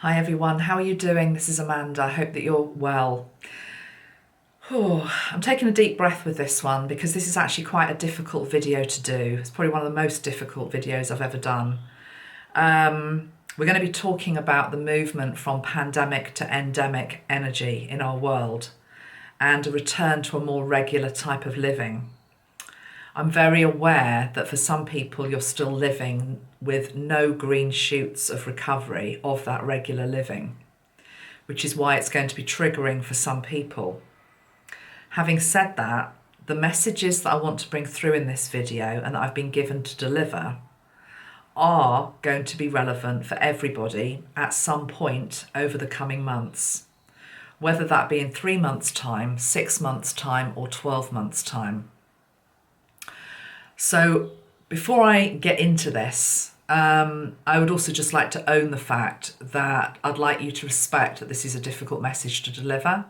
Hi everyone, how are you doing? This is Amanda. I hope that you're well. I'm taking a deep breath with this one because this is actually quite a difficult video to do. It's probably one of the most difficult videos I've ever done. We're going to be talking about the movement from pandemic to endemic energy in our world and a return to a more regular type of living. I'm very aware that for some people you're still living with no green shoots of recovery of that regular living, which is why it's going to be triggering for some people. Having said that, the messages that I want to bring through in this video and that I've been given to deliver are going to be relevant for everybody at some point over the coming months, whether that be in 3 months' time, 6 months' time, or 12 months' time. So before I get into this, I would also just like to own the fact that I'd like you to respect that this is a difficult message to deliver,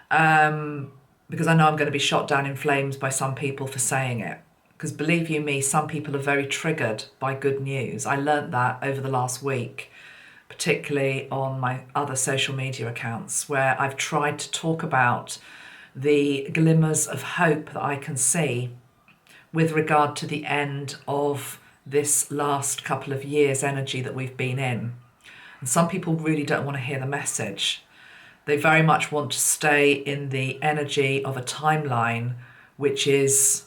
because I know I'm going to be shot down in flames by some people for saying it. Because believe you me, some people are very triggered by good news. I learnt that over the last week, particularly on my other social media accounts, where I've tried to talk about the glimmers of hope that I can see with regard to the end of this last couple of years' energy that we've been in. And some people really don't want to hear the message. They very much want to stay in the energy of a timeline which is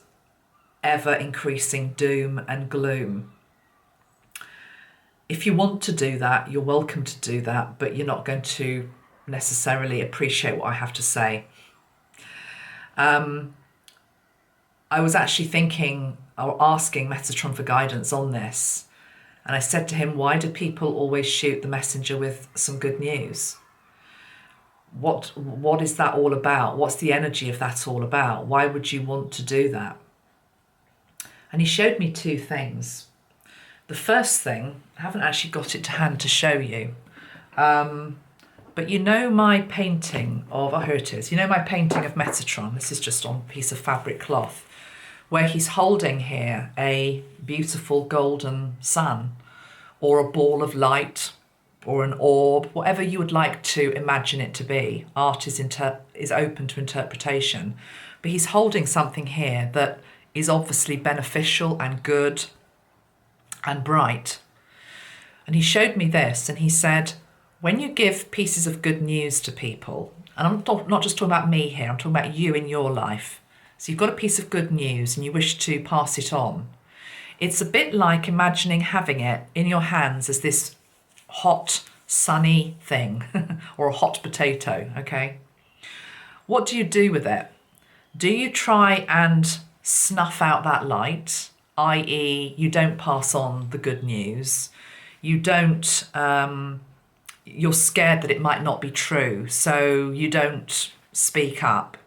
ever increasing doom and gloom. If you want to do that, you're welcome to do that, but you're not going to necessarily appreciate what I have to say. I was actually thinking or asking Metatron for guidance on this. And I said to him, why do people always shoot the messenger with some good news? What is that all about? What's the energy of that all about? Why would you want to do that? And he showed me two things. The first thing, I haven't actually got it to hand to show you. But you know my painting of, oh, here it is. You know my painting of Metatron. This is just on a piece of fabric cloth, where he's holding here a beautiful golden sun or a ball of light or an orb, whatever you would like to imagine it to be. Art is open to interpretation, but he's holding something here that is obviously beneficial and good and bright. And he showed me this and he said, when you give pieces of good news to people, and I'm not just talking about me here, I'm talking about you in your life. So you've got a piece of good news and you wish to pass it on. It's a bit like imagining having it in your hands as this hot, sunny thing or a hot potato, okay? What do you do with it? Do you try and snuff out that light, i.e. you don't pass on the good news, you don't, you're scared that it might not be true, so you don't speak up.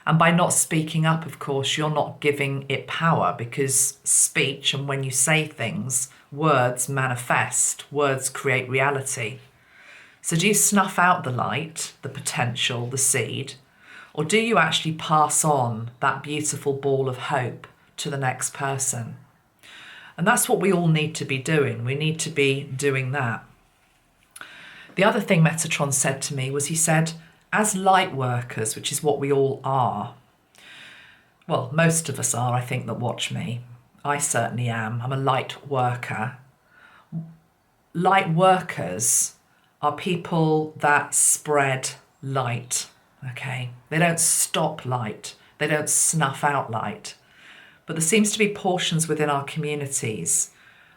And by not speaking up, of course, you're not giving it power, because speech, and when you say things, words manifest, words create reality. So do you snuff out the light, the potential, the seed, or do you actually pass on that beautiful ball of hope to the next person? And that's what we all need to be doing. We need to be doing that. The other thing Metatron said to me was, he said, as light workers, which is what we all are, well, most of us are, I think, that watch me. I certainly am. I'm a light worker. Light workers are people that spread light, okay? They don't stop light. They don't snuff out light. But there seems to be portions within our communities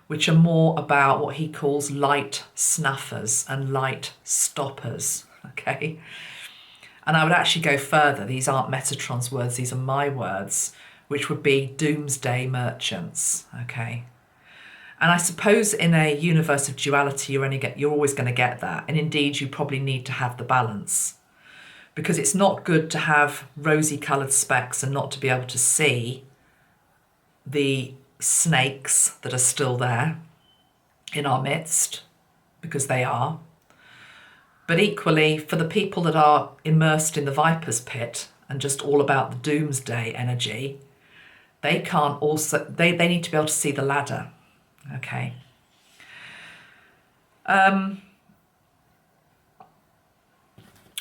which are more about what he calls light snuffers and light stoppers, okay? And I would actually go further. These aren't Metatron's words, these are my words, which would be doomsday merchants, okay? And I suppose in a universe of duality, you're always going to get that. And indeed, you probably need to have the balance, because it's not good to have rosy-coloured specks and not to be able to see the snakes that are still there in our midst, because they are. But equally, for the people that are immersed in the viper's pit and just all about the doomsday energy, they can't also, they need to be able to see the ladder, okay?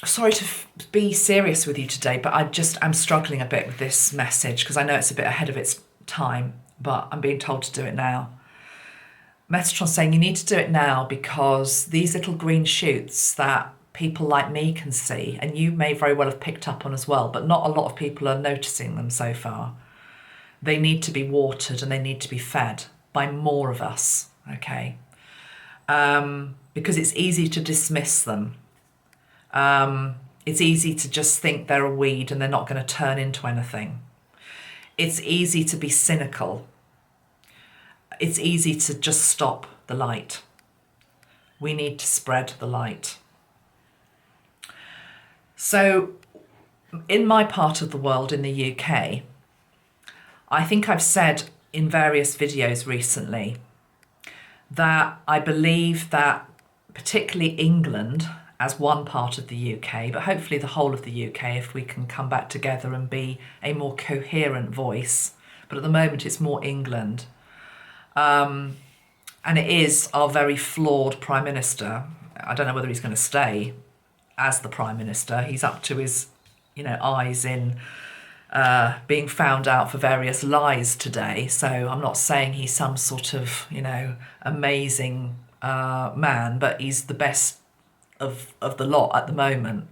sorry to be serious with you today, but I'm struggling a bit with this message because I know it's a bit ahead of its time, but I'm being told to do it now. Metatron's saying you need to do it now because these little green shoots that people like me can see, and you may very well have picked up on as well, but not a lot of people are noticing them so far. They need to be watered and they need to be fed by more of us, okay? Because it's easy to dismiss them. It's easy to just think they're a weed and they're not going to turn into anything. It's easy to be cynical. It's easy to just stop the light. We need to spread the light. So in my part of the world, in the UK, I think I've said in various videos recently that I believe that particularly England as one part of the UK, but hopefully the whole of the UK, if we can come back together and be a more coherent voice. But at the moment, it's more England. And it is our very flawed Prime Minister. I don't know whether he's going to stay as the Prime Minister. He's up to his, eyes in being found out for various lies today. So I'm not saying he's some sort of, amazing man, but he's the best of the lot at the moment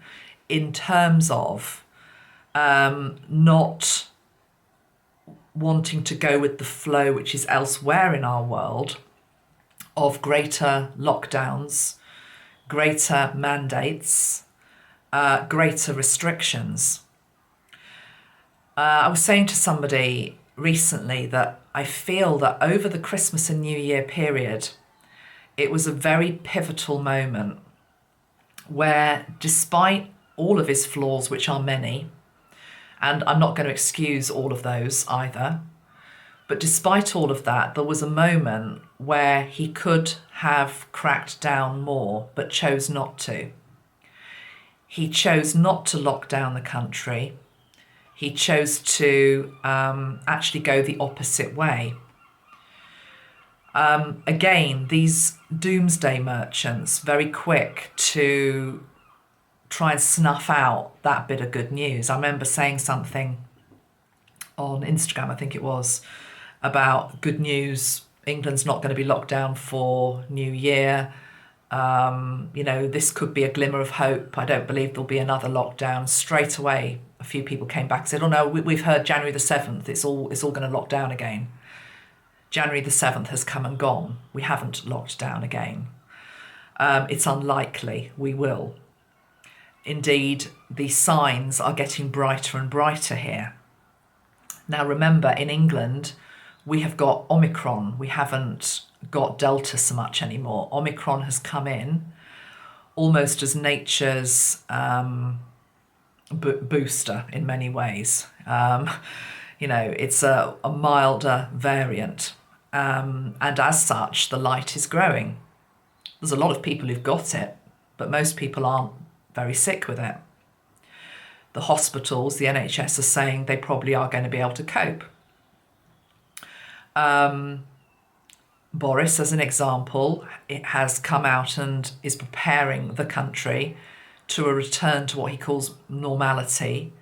in terms of not wanting to go with the flow which is elsewhere in our world of greater lockdowns, greater mandates, greater restrictions. I was saying to somebody recently that I feel that over the Christmas and New Year period, it was a very pivotal moment where, despite all of his flaws, which are many, and I'm not going to excuse all of those either, but despite all of that, there was a moment where he could have cracked down more, but chose not to. He chose not to lock down the country. He chose to actually go the opposite way. Again, these doomsday merchants, very quick to try and snuff out that bit of good news. I remember saying something on Instagram, I think it was, about good news. England's not going to be locked down for New Year. This could be a glimmer of hope. I don't believe there'll be another lockdown. Straight away, a few people came back and said, oh no, we've heard January the 7th, it's all going to lock down again. January the 7th has come and gone. We haven't locked down again. It's unlikely we will. Indeed, the signs are getting brighter and brighter here. Now remember, in England, we have got Omicron. We haven't got Delta so much anymore. Omicron has come in almost as nature's booster in many ways. It's a milder variant. And as such, the light is growing. There's a lot of people who've got it, but most people aren't very sick with it. The hospitals, the NHS are saying they probably are going to be able to cope. Boris, as an example, it has come out and is preparing the country to a return to what he calls normality,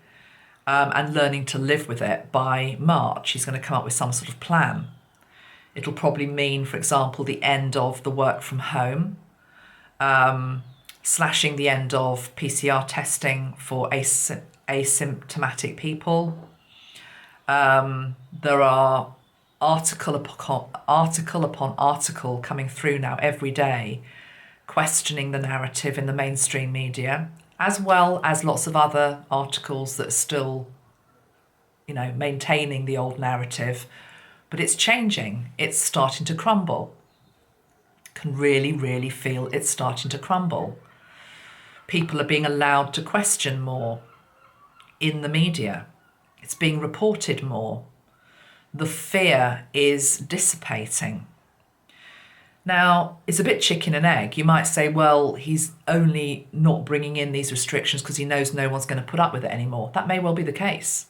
and learning to live with it by March. He's going to come up with some sort of plan. It'll probably mean, for example, the end of the work from home, slashing the end of PCR testing for asymptomatic people. There are article upon article coming through now every day, questioning the narrative in the mainstream media, as well as lots of other articles that are still, maintaining the old narrative. But it's changing. It's starting to crumble. Can really, really feel it's starting to crumble. People are being allowed to question more in the media. It's being reported more. The fear is dissipating. Now, it's a bit chicken and egg. You might say, well, he's only not bringing in these restrictions because he knows no one's going to put up with it anymore. That may well be the case.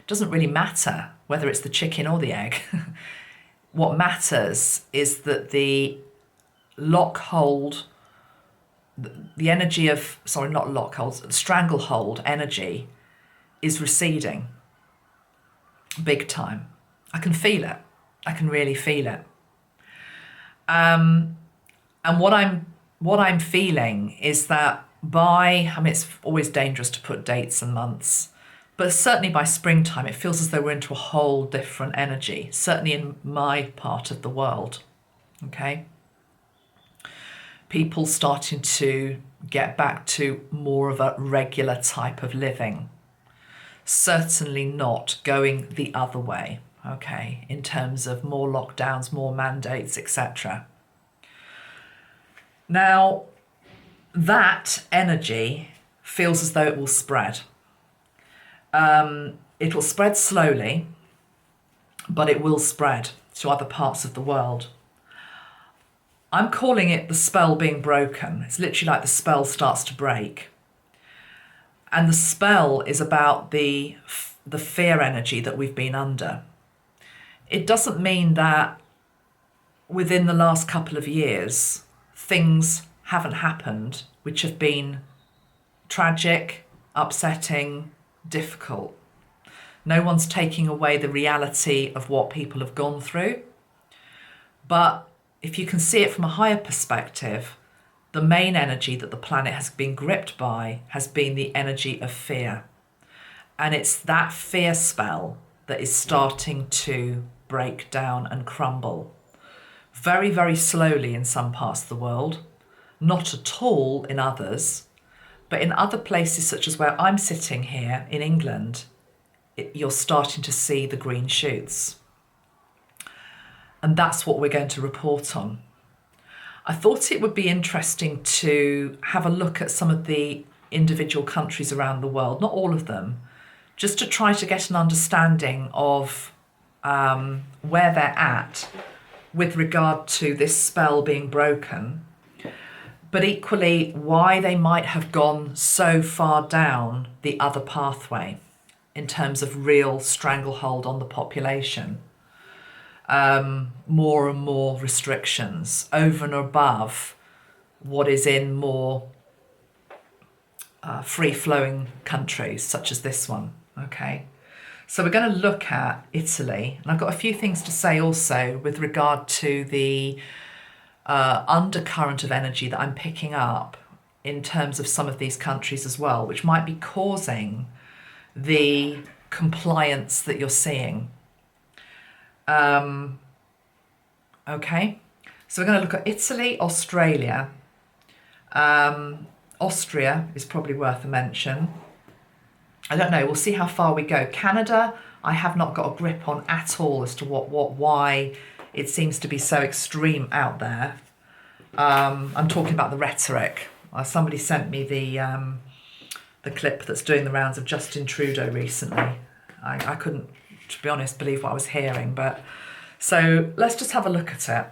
It doesn't really matter whether it's the chicken or the egg. What matters is that the lock hold, the energy of, sorry, not lockhold, stranglehold energy is receding big time. I can feel it. I can really feel it. And what I'm feeling is that it's always dangerous to put dates and months, but certainly by springtime, it feels as though we're into a whole different energy, certainly in my part of the world, okay? People starting to get back to more of a regular type of living, certainly not going the other way, okay, in terms of more lockdowns, more mandates, etc. Now, that energy feels as though it will spread. It'll spread slowly, but it will spread to other parts of the world. I'm calling it the spell being broken. It's literally like the spell starts to break. And the spell is about the fear energy that we've been under. It doesn't mean that within the last couple of years, things haven't happened which have been tragic, upsetting, difficult. No one's taking away the reality of what people have gone through. But if you can see it from a higher perspective, the main energy that the planet has been gripped by has been the energy of fear. And it's that fear spell that is starting to break down and crumble. Very, very slowly in some parts of the world, not at all in others, but in other places such as where I'm sitting here in England, you're starting to see the green shoots. And that's what we're going to report on. I thought it would be interesting to have a look at some of the individual countries around the world, not all of them, just to try to get an understanding of where they're at with regard to this spell being broken, but equally why they might have gone so far down the other pathway in terms of real stranglehold on the population. More and more restrictions over and above what is in more free-flowing countries such as this one, okay? So we're going to look at Italy, and I've got a few things to say also with regard to the undercurrent of energy that I'm picking up in terms of some of these countries as well, which might be causing the compliance that you're seeing. Okay, so we're going to look at Italy, Australia. Austria is probably worth a mention. I don't know, we'll see how far we go. Canada, I have not got a grip on at all as to why it seems to be so extreme out there. I'm talking about the rhetoric. Somebody sent me the clip that's doing the rounds of Justin Trudeau recently. I couldn't, to be honest, believe what I was hearing. But so let's just have a look at it.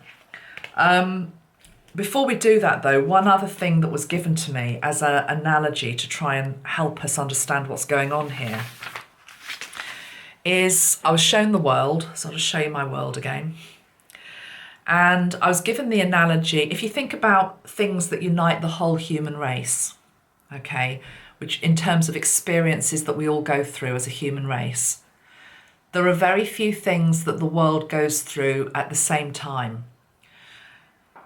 Before we do that, though, one other thing that was given to me as an analogy to try and help us understand what's going on here is I was shown the world. So I'll just show you my world again. And I was given the analogy, if you think about things that unite the whole human race, okay, which in terms of experiences that we all go through as a human race, there are very few things that the world goes through at the same time.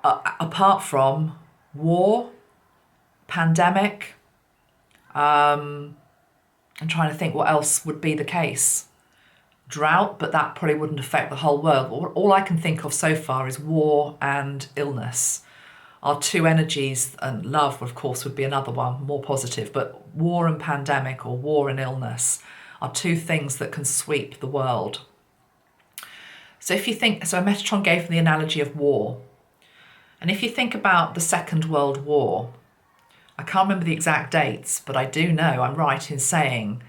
Apart from war, pandemic, I'm trying to think what else would be the case. Drought, but that probably wouldn't affect the whole world. All I can think of so far is war and illness. Our two energies, and love, of course, would be another one, more positive, but war and pandemic or war and illness are two things that can sweep the world. So if you think, so Metatron gave me the analogy of war. And if you think about the Second World War, I can't remember the exact dates, but I do know I'm right in saying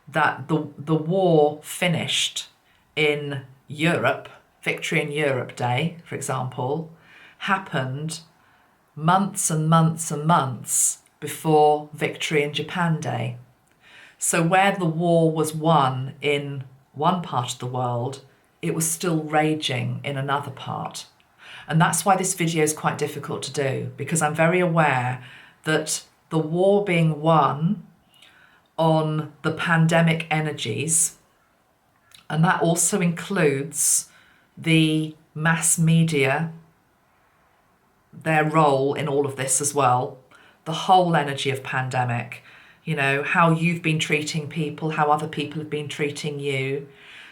that the war finished in Europe, Victory in Europe Day, for example, happened months and months and months before Victory in Japan Day. So where the war was won in one part of the world, it was still raging in another part. And that's why this video is quite difficult to do, because I'm very aware that the war being won on the pandemic energies, and that also includes the mass media, their role in all of this as well, the whole energy of pandemic, you know, how you've been treating people, how other people have been treating you,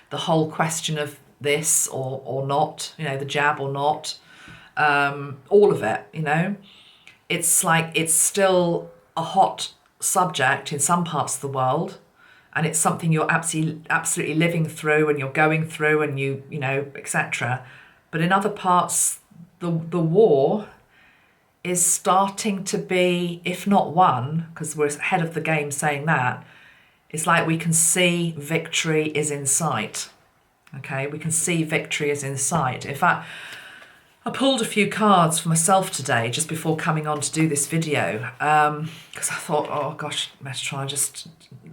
the whole question of this or not, you know, the jab or not, all of it, you know. It's like it's still a hot subject in some parts of the world, and it's something you're absolutely living through and you're going through and you know, etc. But in other parts, the war is starting to be, if not won, because we're ahead of the game saying that, it's like we can see victory is in sight. Okay, we can see victory is in sight. In fact, I pulled a few cards for myself today just before coming on to do this video, because I thought, oh gosh, Metatron,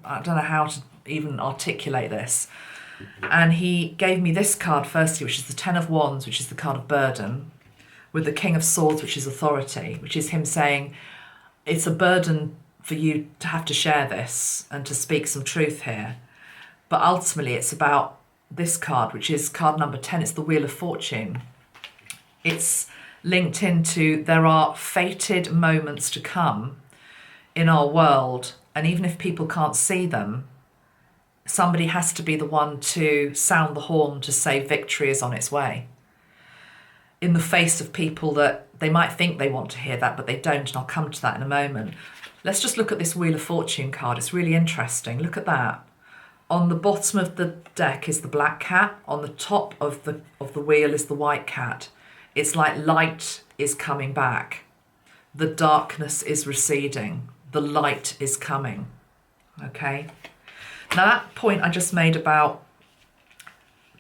I don't know how to even articulate this. And he gave me this card firstly, which is the Ten of Wands, which is the card of burden, with the King of Swords, which is authority, which is him saying it's a burden for you to have to share this and to speak some truth here. But ultimately it's about this card, which is card number 10. It's the Wheel of Fortune. It's linked into there are fated moments to come in our world. And even if people can't see them, somebody has to be the one to sound the horn to say victory is on its way. In the face of people that they might think they want to hear that, but they don't, and I'll come to that in a moment. Let's just look at this Wheel of Fortune card. It's really interesting. Look at that. On the bottom of the deck is the black cat. On the top of the wheel is the white cat. It's like light is coming back. The darkness is receding. The light is coming. Okay? Now that point I just made about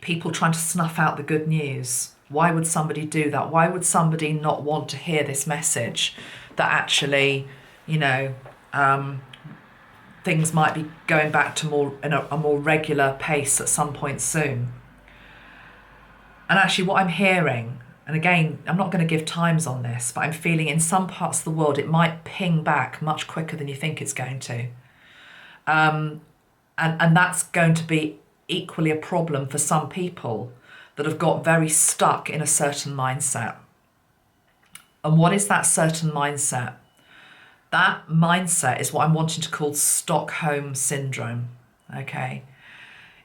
people trying to snuff out the good news. Why would somebody do that? Why would somebody not want to hear this message that actually, you know, things might be going back to a more regular pace at some point soon? And actually what I'm hearing, and again, I'm not going to give times on this, but I'm feeling in some parts of the world it might ping back much quicker than you think it's going to. And that's going to be equally a problem for some people that have got very stuck in a certain mindset. And what is that certain mindset? That mindset is what I'm wanting to call Stockholm Syndrome, okay?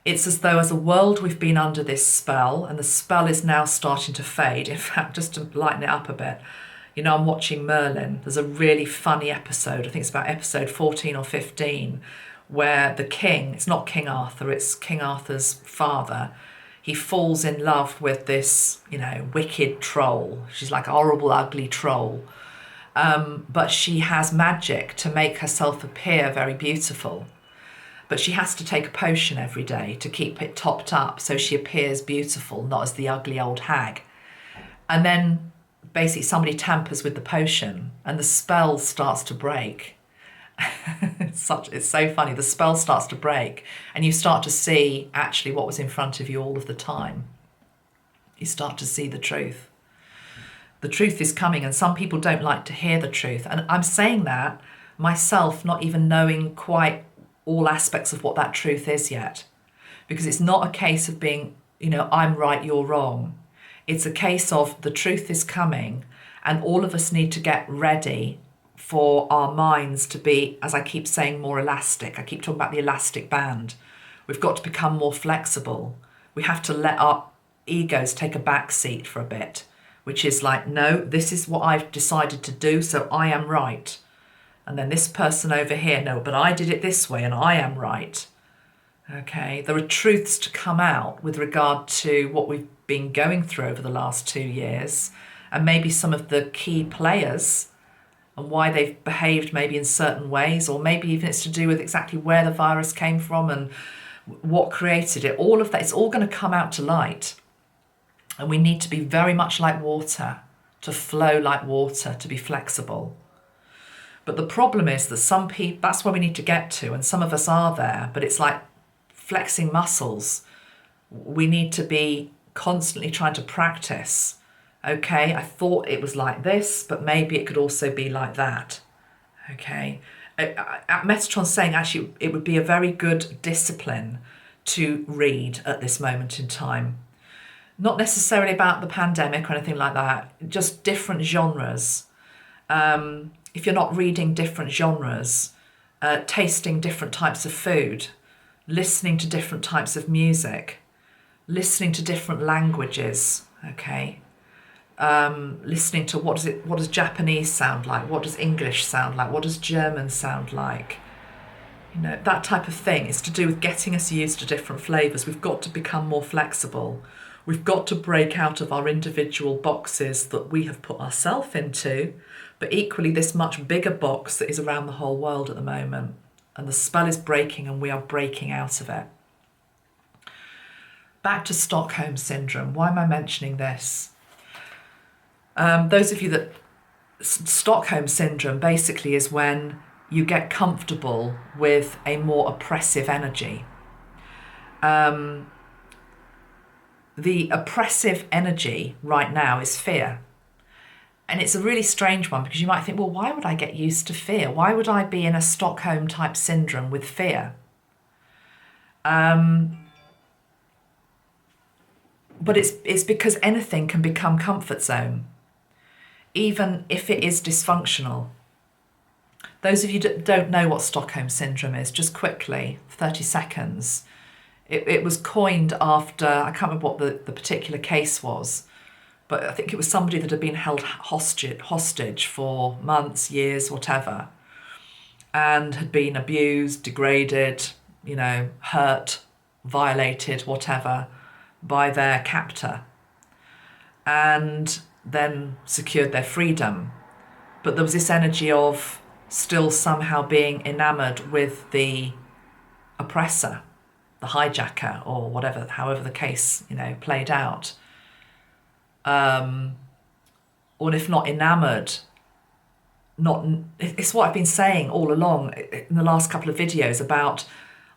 It's as though as a world we've been under this spell, and the spell is now starting to fade. In fact, just to lighten it up a bit, you know, I'm watching Merlin. There's a really funny episode, I think it's about episode 14 or 15, where the king, it's not King Arthur, it's King Arthur's father, he falls in love with this, you know, wicked troll. She's like a horrible, ugly troll. But she has magic to make herself appear very beautiful. But she has to take a potion every day to keep it topped up so she appears beautiful, not as the ugly old hag. And then basically somebody tampers with the potion and the spell starts to break. It's so funny. The spell starts to break and you start to see actually what was in front of you all of the time. You start to see the truth. The truth is coming, and some people don't like to hear the truth. And I'm saying that myself, not even knowing quite all aspects of what that truth is yet. Because it's not a case of being, you know, I'm right, you're wrong. It's a case of the truth is coming and all of us need to get ready for our minds to be, as I keep saying, more elastic. I keep talking about the elastic band. We've got to become more flexible. We have to let our egos take a back seat for a bit, which is like, no, this is what I've decided to do, so I am right. And then this person over here, no, but I did it this way and I am right. Okay, there are truths to come out with regard to what we've been going through over the last 2 years, and maybe some of the key players and why they've behaved maybe in certain ways, or maybe even it's to do with exactly where the virus came from and what created it. All of that, it's all going to come out to light. And we need to be very much like water, to flow like water, to be flexible. But the problem is that some people, that's where we need to get to, and some of us are there, but it's like flexing muscles. We need to be constantly trying to practice. Okay, I thought it was like this, but maybe it could also be like that. Okay. Metatron's saying actually it would be a very good discipline to read at this moment in time. Not necessarily about the pandemic or anything like that, just different genres. If you're not reading different genres, tasting different types of food, listening to different types of music, listening to different languages, okay? Listening to what does Japanese sound like? What does English sound like? What does German sound like? You know, that type of thing is to do with getting us used to different flavours. We've got to become more flexible. We've got to break out of our individual boxes that we have put ourselves into, but equally this much bigger box that is around the whole world at the moment. And the spell is breaking and we are breaking out of it. Back to Stockholm Syndrome. Why am I mentioning this? Those of you that... Stockholm Syndrome basically is when you get comfortable with a more oppressive energy. The oppressive energy right now is fear. And it's a really strange one because you might think, well, why would I get used to fear? Why would I be in a Stockholm type syndrome with fear? But it's because anything can become comfort zone, even if it is dysfunctional. Those of you that don't know what Stockholm Syndrome is, just quickly, 30 seconds. It was coined after, I can't remember what the particular case was, but I think it was somebody that had been held hostage for months, years, whatever, and had been abused, degraded, hurt, violated, whatever, by their captor, and then secured their freedom. But there was this energy of still somehow being enamoured with the oppressor, the hijacker, or whatever, however the case, played out. Or if not enamoured, it's what I've been saying all along in the last couple of videos about,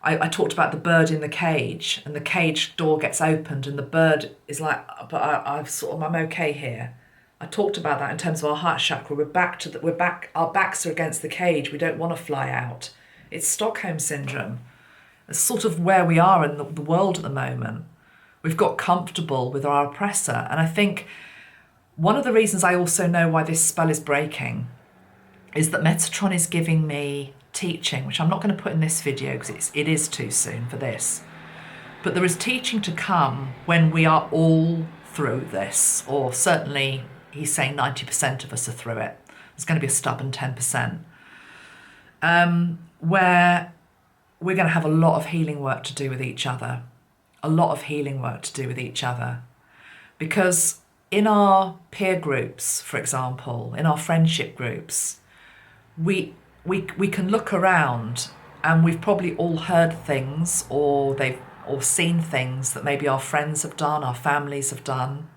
I talked about the bird in the cage, and the cage door gets opened and the bird is like, but I'm okay here. I talked about that in terms of our heart chakra. We're back, our backs are against the cage. We don't want to fly out. It's Stockholm Syndrome. It's sort of where we are in the world at the moment. We've got comfortable with our oppressor. And I think one of the reasons I also know why this spell is breaking is that Metatron is giving me teaching, which I'm not going to put in this video because it is too soon for this. But there is teaching to come when we are all through this, or certainly he's saying 90% of us are through it. There's going to be a stubborn 10%, where we're going to have a lot of healing work to do with each other. A lot of healing work to do with each other. Because in our peer groups, for example, in our friendship groups, we can look around and we've probably all heard things or seen things that maybe our friends have done, our families have done,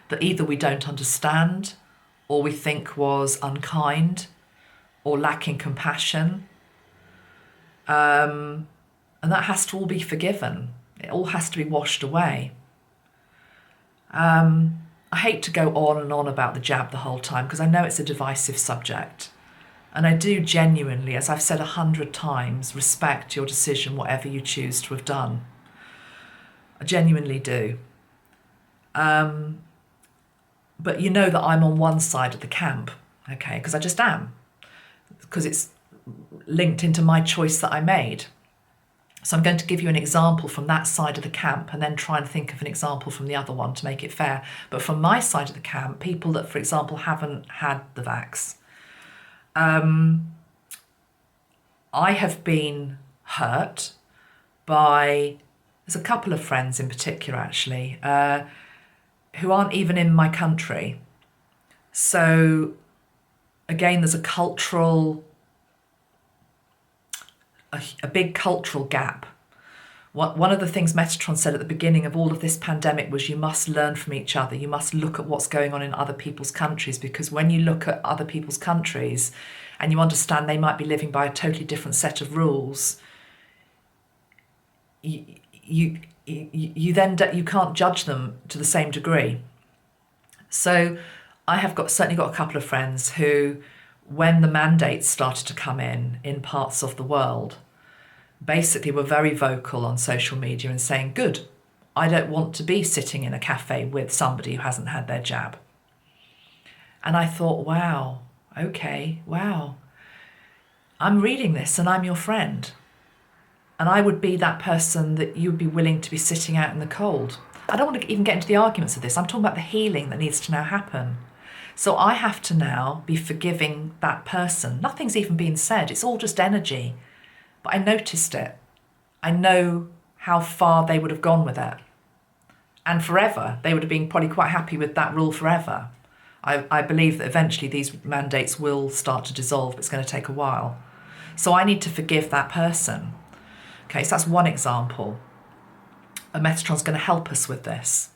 that either we don't understand or we think was unkind or lacking compassion. And that has to all be forgiven. It all has to be washed away. I hate to go on and on about the jab the whole time because I know it's a divisive subject. And I do genuinely, as I've said 100 times, respect your decision, whatever you choose to have done. I genuinely do. But you know that I'm on one side of the camp, okay? Because I just am. Because it's linked into my choice that I made. So I'm going to give you an example from that side of the camp and then try and think of an example from the other one to make it fair. But from my side of the camp, people that, for example, haven't had the vax, I have been hurt by, there's a couple of friends in particular actually, who aren't even in my country. So again, there's a big cultural gap. One of the things Metatron said at the beginning of all of this pandemic was you must learn from each other. You must look at what's going on in other people's countries, because when you look at other people's countries and you understand they might be living by a totally different set of rules, you can't judge them to the same degree. So I have certainly got a couple of friends who when the mandates started to come in parts of the world, basically were very vocal on social media and saying, good, I don't want to be sitting in a cafe with somebody who hasn't had their jab. And I thought, wow, okay, wow. I'm reading this and I'm your friend. And I would be that person that you would be willing to be sitting out in the cold. I don't want to even get into the arguments of this. I'm talking about the healing that needs to now happen. So I have to now be forgiving that person. Nothing's even been said. It's all just energy. But I noticed it. I know how far they would have gone with it. And forever. They would have been probably quite happy with that rule forever. I believe that eventually these mandates will start to dissolve, but it's going to take a while. So I need to forgive that person. Okay, so that's one example. A Metatron's going to help us with this.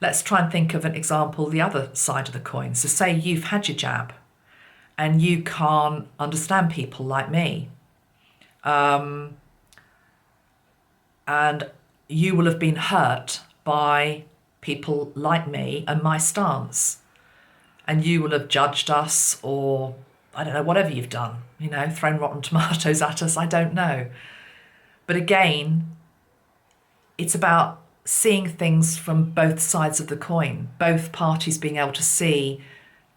Let's try and think of an example, the other side of the coin. So say you've had your jab and you can't understand people like me. And you will have been hurt by people like me and my stance. And you will have judged us, or I don't know, whatever you've done, thrown rotten tomatoes at us, I don't know. But again, it's about seeing things from both sides of the coin, both parties being able to see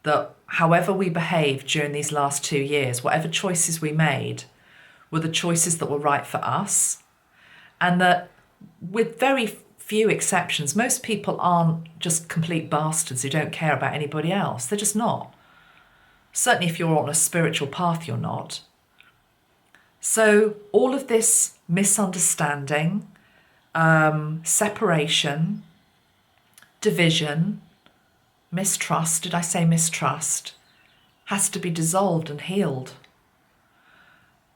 that however we behaved during these last 2 years, whatever choices we made were the choices that were right for us. And that with very few exceptions, most people aren't just complete bastards who don't care about anybody else. They're just not. Certainly if you're on a spiritual path, you're not. So all of this misunderstanding, separation, division, mistrust, did I say mistrust, has to be dissolved and healed.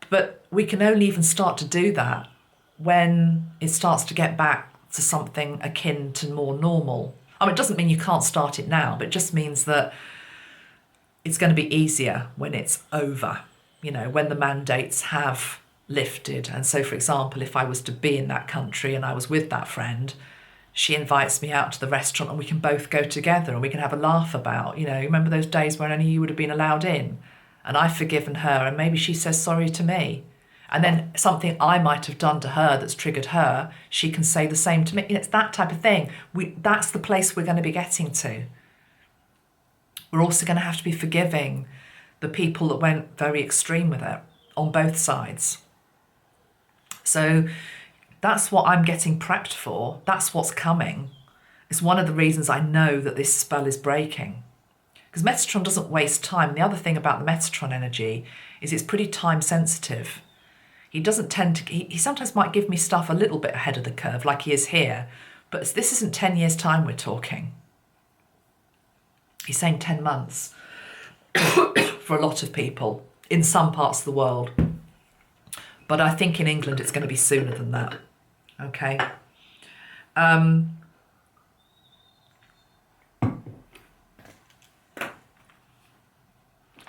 But we can only even start to do that when it starts to get back to something akin to more normal. I mean, it doesn't mean you can't start it now, but it just means that it's going to be easier when it's over, when the mandates have lifted. And so, for example, if I was to be in that country and I was with that friend, she invites me out to the restaurant and we can both go together and we can have a laugh about, remember those days when only you would have been allowed in? And I've forgiven her and maybe she says sorry to me. And then something I might have done to her that's triggered her, she can say the same to me. It's that type of thing. That's the place we're going to be getting to. We're also going to have to be forgiving the people that went very extreme with it on both sides. So that's what I'm getting prepped for. That's what's coming. It's one of the reasons I know that this spell is breaking. Because Metatron doesn't waste time. The other thing about the Metatron energy is it's pretty time sensitive. He doesn't tend to, he sometimes might give me stuff a little bit ahead of the curve like he is here, but this isn't 10 years time we're talking. He's saying 10 months for a lot of people in some parts of the world. But I think in England it's going to be sooner than that. Okay.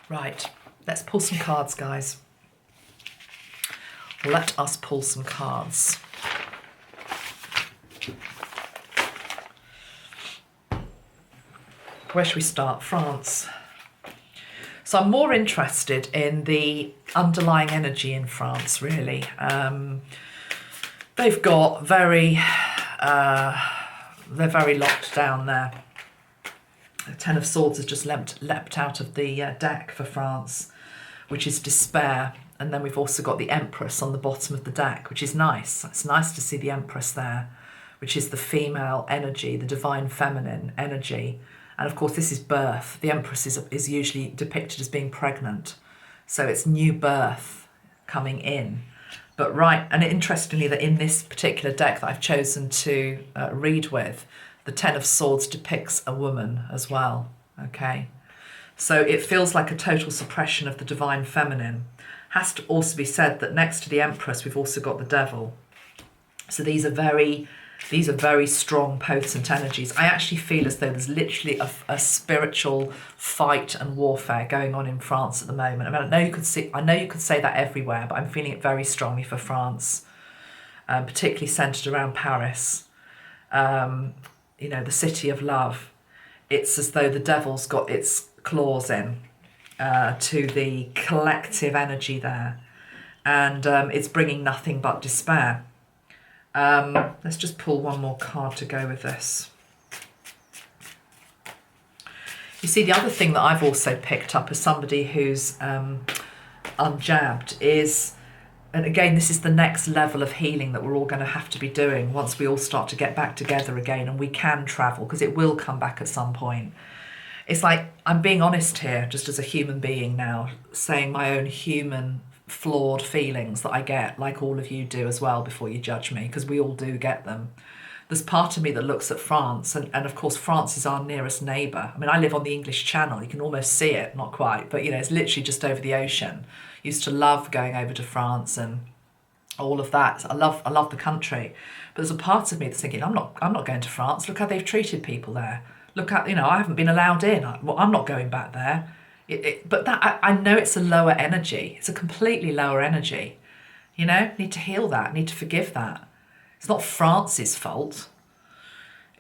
Right, let's pull some cards, guys. Let us pull some cards. Where should we start? France. So I'm more interested in the underlying energy in France, really. They've got they're very locked down there. The Ten of Swords has just leapt out of the deck for France, which is despair. And then we've also got the Empress on the bottom of the deck, which is nice. It's nice to see the Empress there, which is the female energy, the divine feminine energy. And of course, this is birth. The Empress is usually depicted as being pregnant. So it's new birth coming in. But and interestingly, that in this particular deck that I've chosen to read with, the Ten of Swords depicts a woman as well, okay? So it feels like a total suppression of the divine feminine. Has to also be said that next to the Empress, we've also got the Devil. So these are very strong, potent energies. I actually feel as though there's literally a spiritual fight and warfare going on in France at the moment. I mean, I know you could say that everywhere, but I'm feeling it very strongly for France, particularly centred around Paris. The city of love. It's as though the devil's got its claws in. to the collective energy there. And it's bringing nothing but despair. Let's just pull one more card to go with this. You see, the other thing that I've also picked up as somebody who's unjabbed is, and again, this is the next level of healing that we're all going to have to be doing once we all start to get back together again and we can travel, because it will come back at some point. It's like, I'm being honest here, just as a human being now, saying my own human flawed feelings that I get, like all of you do as well, before you judge me, because we all do get them. There's part of me that looks at France, and of course France is our nearest neighbour. I mean, I live on the English Channel, you can almost see it, not quite, but you know, it's literally just over the ocean. Used to love going over to France and all of that. I love the country, but there's a part of me that's thinking, I'm not going to France. Look how they've treated people there. Look at, you know, I haven't been allowed in. I'm not going back there. But that I know it's a lower energy. It's a completely lower energy. You know, need to heal that. Need to forgive that. It's not France's fault.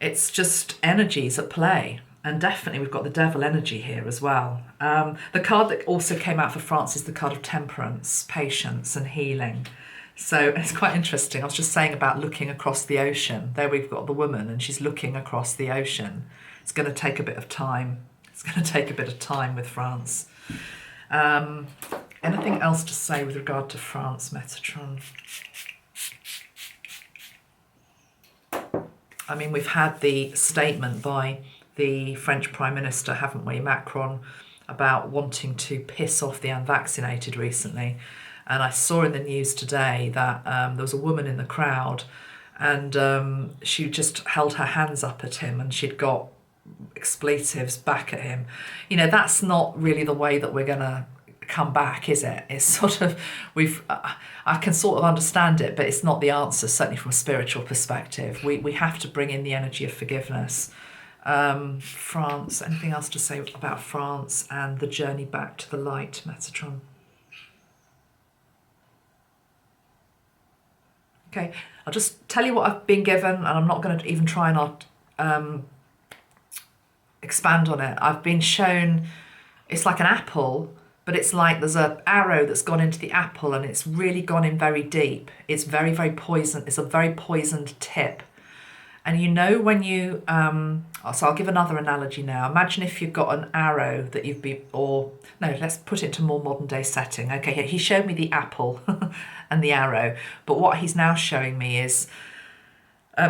It's just energies at play. And definitely we've got the devil energy here as well. The card that also came out for France is the card of temperance, patience and healing. So it's quite interesting. I was just saying about looking across the ocean. There we've got the woman and she's looking across the ocean. It's going to take a bit of time. It's going to take a bit of time with France. Anything else to say with regard to France, Metatron? I mean, we've had the statement by the French Prime Minister, haven't we, Macron, about wanting to piss off the unvaccinated recently. And I saw in the news today that there was a woman in the crowd and she just held her hands up at him and she'd got expletives back at him. You know, that's not really the way that we're going to come back, is it? It's sort of, I can sort of understand it, but it's not the answer, certainly from a spiritual perspective. We have to bring in the energy of forgiveness. France, anything else to say about France and the journey back to the light, Metatron? Okay, I'll just tell you what I've been given, and I'm not going to even try and expand on it. I've been shown, it's like an apple, but it's like there's an arrow that's gone into the apple and it's really gone in very deep. It's very, very poison. It's a very poisoned tip. And you know when you, so I'll give another analogy now. Imagine if you've got an arrow that you've been, or no, let's put it to a more modern day setting. Okay, he showed me the apple and the arrow, but what he's now showing me is,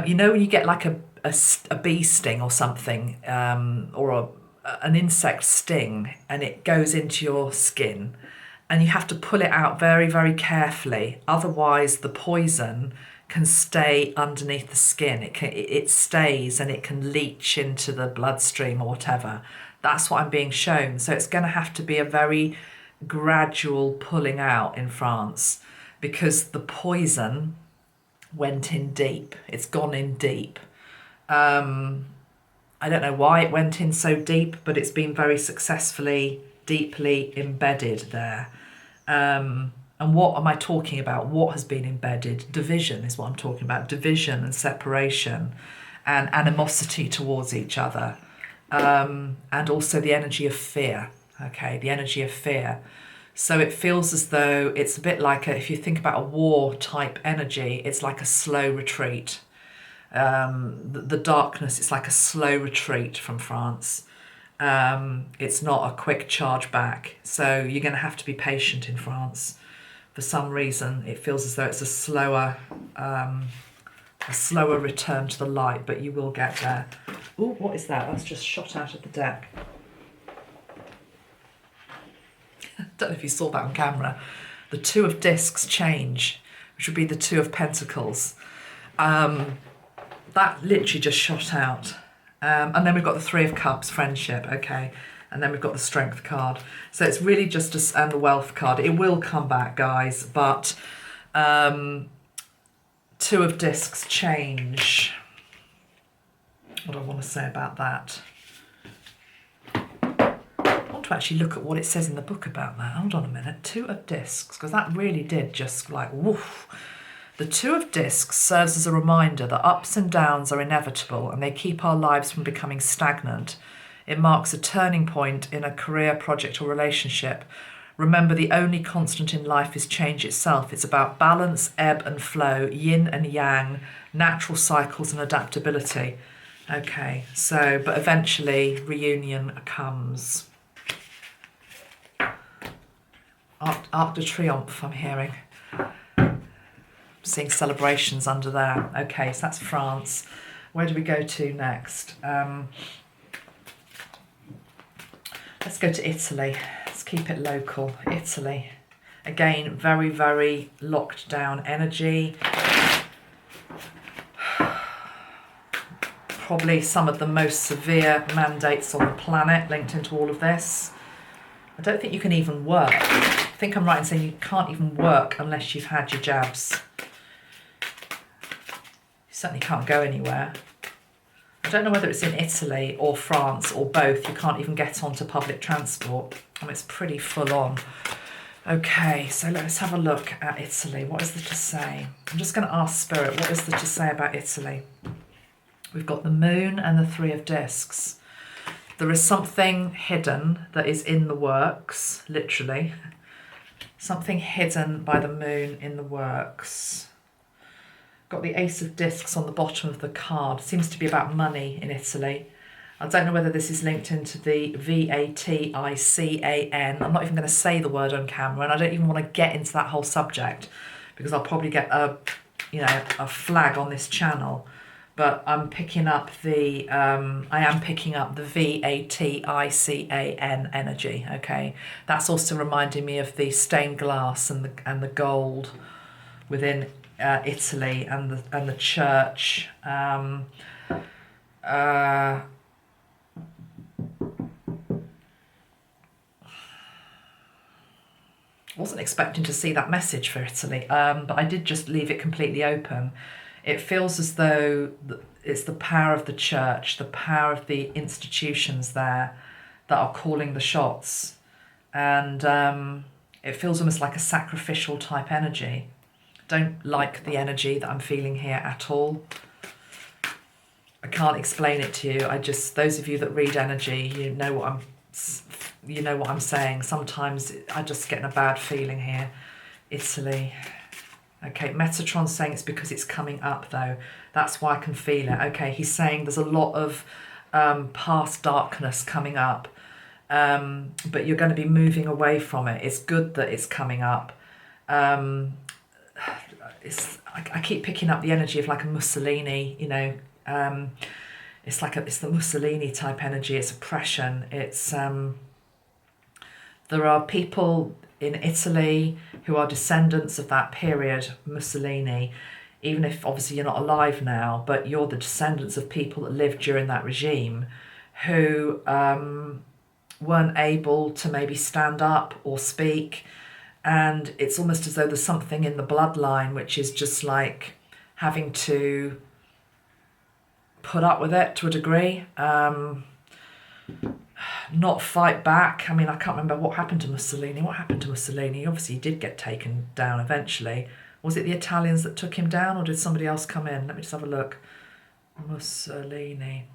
you know when you get like a bee sting or something, or an insect sting, and it goes into your skin, and you have to pull it out very, very carefully. Otherwise, the poison can stay underneath the skin. It stays and it can leach into the bloodstream or whatever. That's what I'm being shown. So it's going to have to be a very gradual pulling out in France because the poison went in deep. It's gone in deep. I don't know why it went in so deep, but it's been very successfully, deeply embedded there. And what am I talking about? What has been embedded? Division is what I'm talking about. Division and separation and animosity towards each other. And also the energy of fear. Okay, the energy of fear. So it feels as though it's a bit like, if you think about a war type energy, it's like a slow retreat. The darkness, it's like a slow retreat from France. It's not a quick charge back. So you're going to have to be patient in France. For some reason, it feels as though it's a slower return to the light, but you will get there. Oh, what is that? That's just shot out of the deck. Don't know if you saw that on camera. The Two of Discs change, which would be the Two of Pentacles. That literally just shot out. And then we've got the Three of Cups, friendship, okay. And then we've got the Strength card. So it's really just and the Wealth card. It will come back, guys, but Two of Discs change. What do I want to say about that? I want to actually look at what it says in the book about that. Hold on a minute. Two of Discs, because that really did just like, woof. The Two of Discs serves as a reminder that ups and downs are inevitable and they keep our lives from becoming stagnant. It marks a turning point in a career, project, or relationship. Remember, the only constant in life is change itself. It's about balance, ebb and flow, yin and yang, natural cycles and adaptability. Okay, so, but eventually reunion comes. Arc de Triomphe, I'm hearing. Seeing celebrations under there. Okay, so that's France. Where do we go to next? Let's go to Italy. Let's keep it local. Italy. Again, very, very locked down energy. Probably some of the most severe mandates on the planet linked into all of this. I don't think you can even work. I think I'm right in saying you can't even work unless you've had your jabs. You certainly can't go anywhere. I don't know whether it's in Italy or France or both. You can't even get onto public transport. It's pretty full on. Okay, so let's have a look at Italy. What is there to say? I'm just going to ask Spirit, what is there to say about Italy? We've got the Moon and the Three of Discs. There is something hidden that is in the works, literally. Something hidden by the Moon in the works. Got the Ace of Discs on the bottom of the card. Seems to be about money in Italy. I don't know whether this is linked into the Vatican. I'm not even going to say the word on camera, and I don't even want to get into that whole subject because I'll probably get a flag on this channel. But I'm picking up the Vatican energy. Okay, that's also reminding me of the stained glass and the gold within Italy and the church. Wasn't expecting to see that message for Italy, but I did just leave it completely open. It feels as though it's the power of the church, the power of the institutions there that are calling the shots. And it feels almost like a sacrificial type energy. Don't like the energy that I'm feeling here at all. I can't explain it to you. Those of you that read energy, you know what I'm saying. Sometimes I just get a bad feeling here. Italy. Okay, Metatron's saying it's because it's coming up though. That's why I can feel it. Okay, he's saying there's a lot of past darkness coming up, but you're going to be moving away from it. It's good that it's coming up. I keep picking up the energy of like a Mussolini, it's the Mussolini type energy. It's oppression. It's there are people in Italy who are descendants of that period, Mussolini, even if obviously you're not alive now, but you're the descendants of people that lived during that regime who weren't able to maybe stand up or speak. And it's almost as though there's something in the bloodline which is just like having to put up with it to a degree. Not fight back. I mean, I can't remember what happened to Mussolini. What happened to Mussolini? Obviously, he did get taken down eventually. Was it the Italians that took him down, or did somebody else come in? Let me just have a look. Mussolini.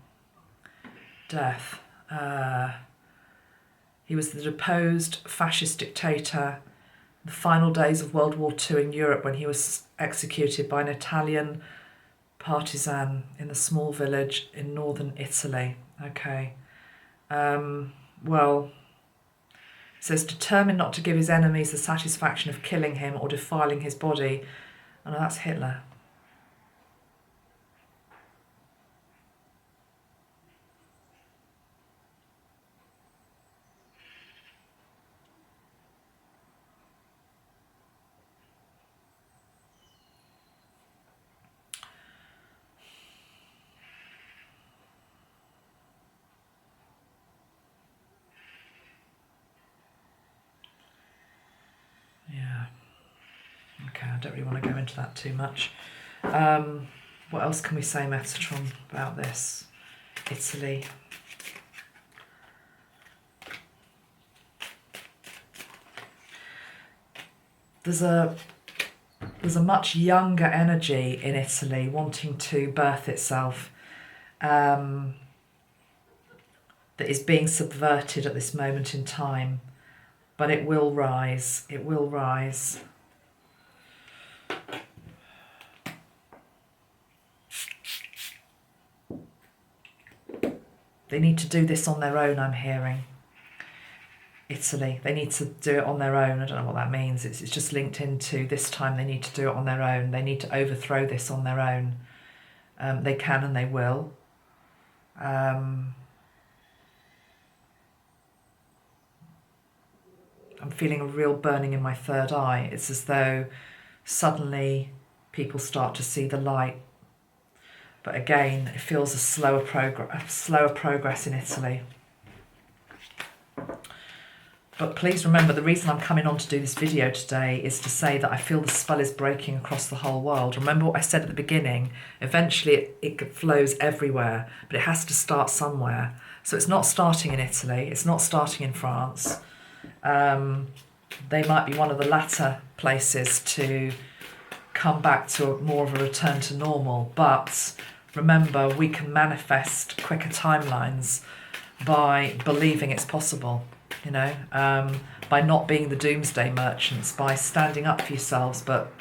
Death. He was the deposed fascist dictator. The final days of World War II in Europe when he was executed by an Italian partisan in a small village in northern Italy. Okay. Well, it says determined not to give his enemies the satisfaction of killing him or defiling his body. Oh no, that's Hitler. Yeah. Okay, I don't really want to go into that too much. What else can we say, Metatron, about this? Italy. There's a much younger energy in Italy wanting to birth itself. The that is being subverted at this moment in time. But it will rise. It will rise. They need to do this on their own, I'm hearing. Italy, they need to do it on their own. I don't know what that means. It's just linked into this time they need to do it on their own. They need to overthrow this on their own. They can and they will. I'm feeling a real burning in my third eye. It's as though suddenly people start to see the light. But again, it feels a slower progress in Italy. But please remember, the reason I'm coming on to do this video today is to say that I feel the spell is breaking across the whole world. Remember what I said at the beginning? Eventually it flows everywhere, but it has to start somewhere. So it's not starting in Italy, it's not starting in France. They might be one of the latter places to come back to more of a return to normal. But remember, we can manifest quicker timelines by believing it's possible. You know, by not being the doomsday merchants, by standing up for yourselves, but,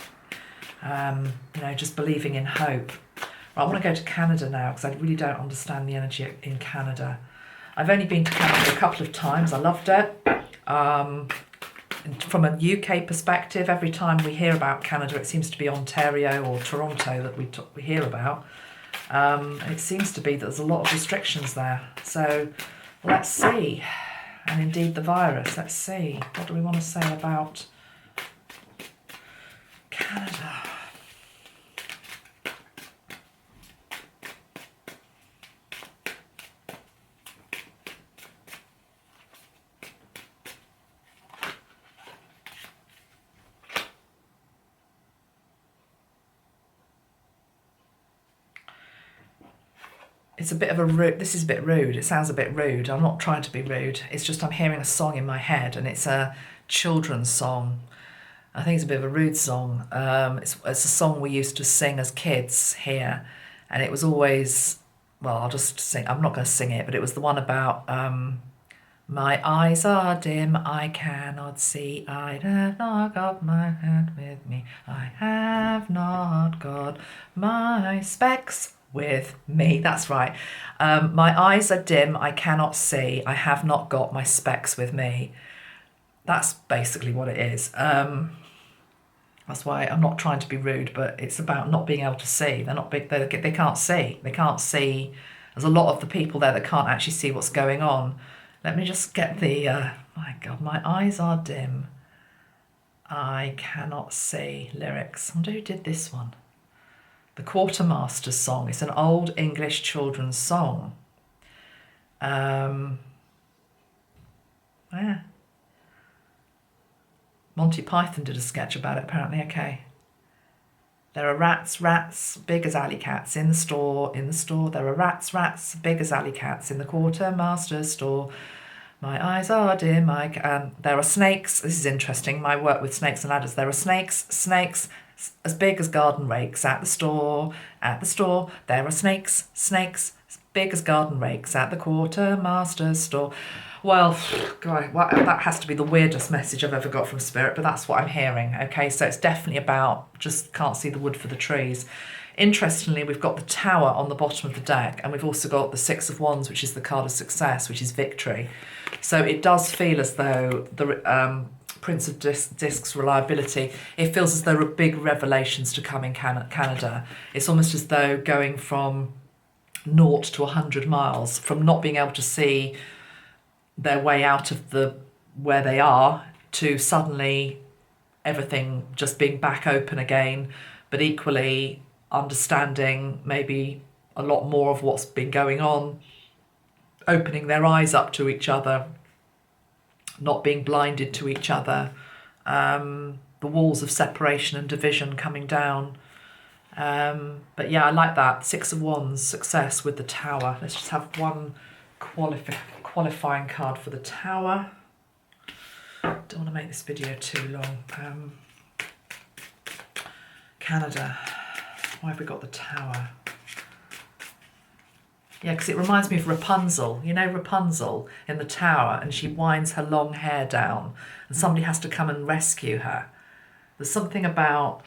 you know, just believing in hope. Right, I want to go to Canada now because I really don't understand the energy in Canada. I've only been to Canada a couple of times. I loved it. From a UK perspective, every time we hear about Canada, it seems to be Ontario or Toronto that we hear about. It seems to be that there's a lot of restrictions there. So let's see. And indeed the virus. Let's see. What do we want to say about Canada? It's a bit of a rude, this is a bit rude, it sounds a bit rude, I'm not trying to be rude, it's just I'm hearing a song in my head and it's a children's song. I think it's a bit of a rude song. It's a song we used to sing as kids here, and it was always, well, I'll just sing, I'm not going to sing it, but it was the one about, my eyes are dim, I cannot see, I have not got my hand with me, I have not got my specs with me. That's right. My eyes are dim, I cannot see, I have not got my specs with me. That's basically what it is. That's why I'm not trying to be rude, but it's about not being able to see. They're not big. They can't see. They can't see. There's a lot of the people there that can't actually see what's going on. Let me just get the. My God, my eyes are dim. I cannot see lyrics. I wonder who did this one. The Quartermaster's song. It's an old English children's song. Yeah. Monty Python did a sketch about it, apparently. Okay. There are rats, big as alley cats in the store. There are rats, big as alley cats in the Quartermaster's store. My eyes are dim, there are snakes. This is interesting, my work with snakes and ladders. There are snakes as big as garden rakes at the store. There are snakes as big as garden rakes at the Quartermaster's store. Well, God, that has to be the weirdest message I've ever got from Spirit, but that's what I'm hearing. Okay, so it's definitely about just can't see the wood for the trees. Interestingly, we've got the Tower on the bottom of the deck, and we've also got the Six of Wands, which is the card of success, which is victory. So it does feel as though the Prince of Discs reliability, it feels as though there are big revelations to come in Canada. It's almost as though going from 0 to 100 miles, from not being able to see their way out of where they are to suddenly everything just being back open again, but equally understanding maybe a lot more of what's been going on, opening their eyes up to each other, not being blinded to each other, the walls of separation and division coming down. But yeah, I like that. Six of Wands, success with the Tower. Let's just have one qualifying card for the Tower. Don't want to make this video too long. Canada. Why have we got the Tower? Yeah, because it reminds me of Rapunzel. You know Rapunzel in the tower, and she winds her long hair down, and somebody has to come and rescue her. There's something about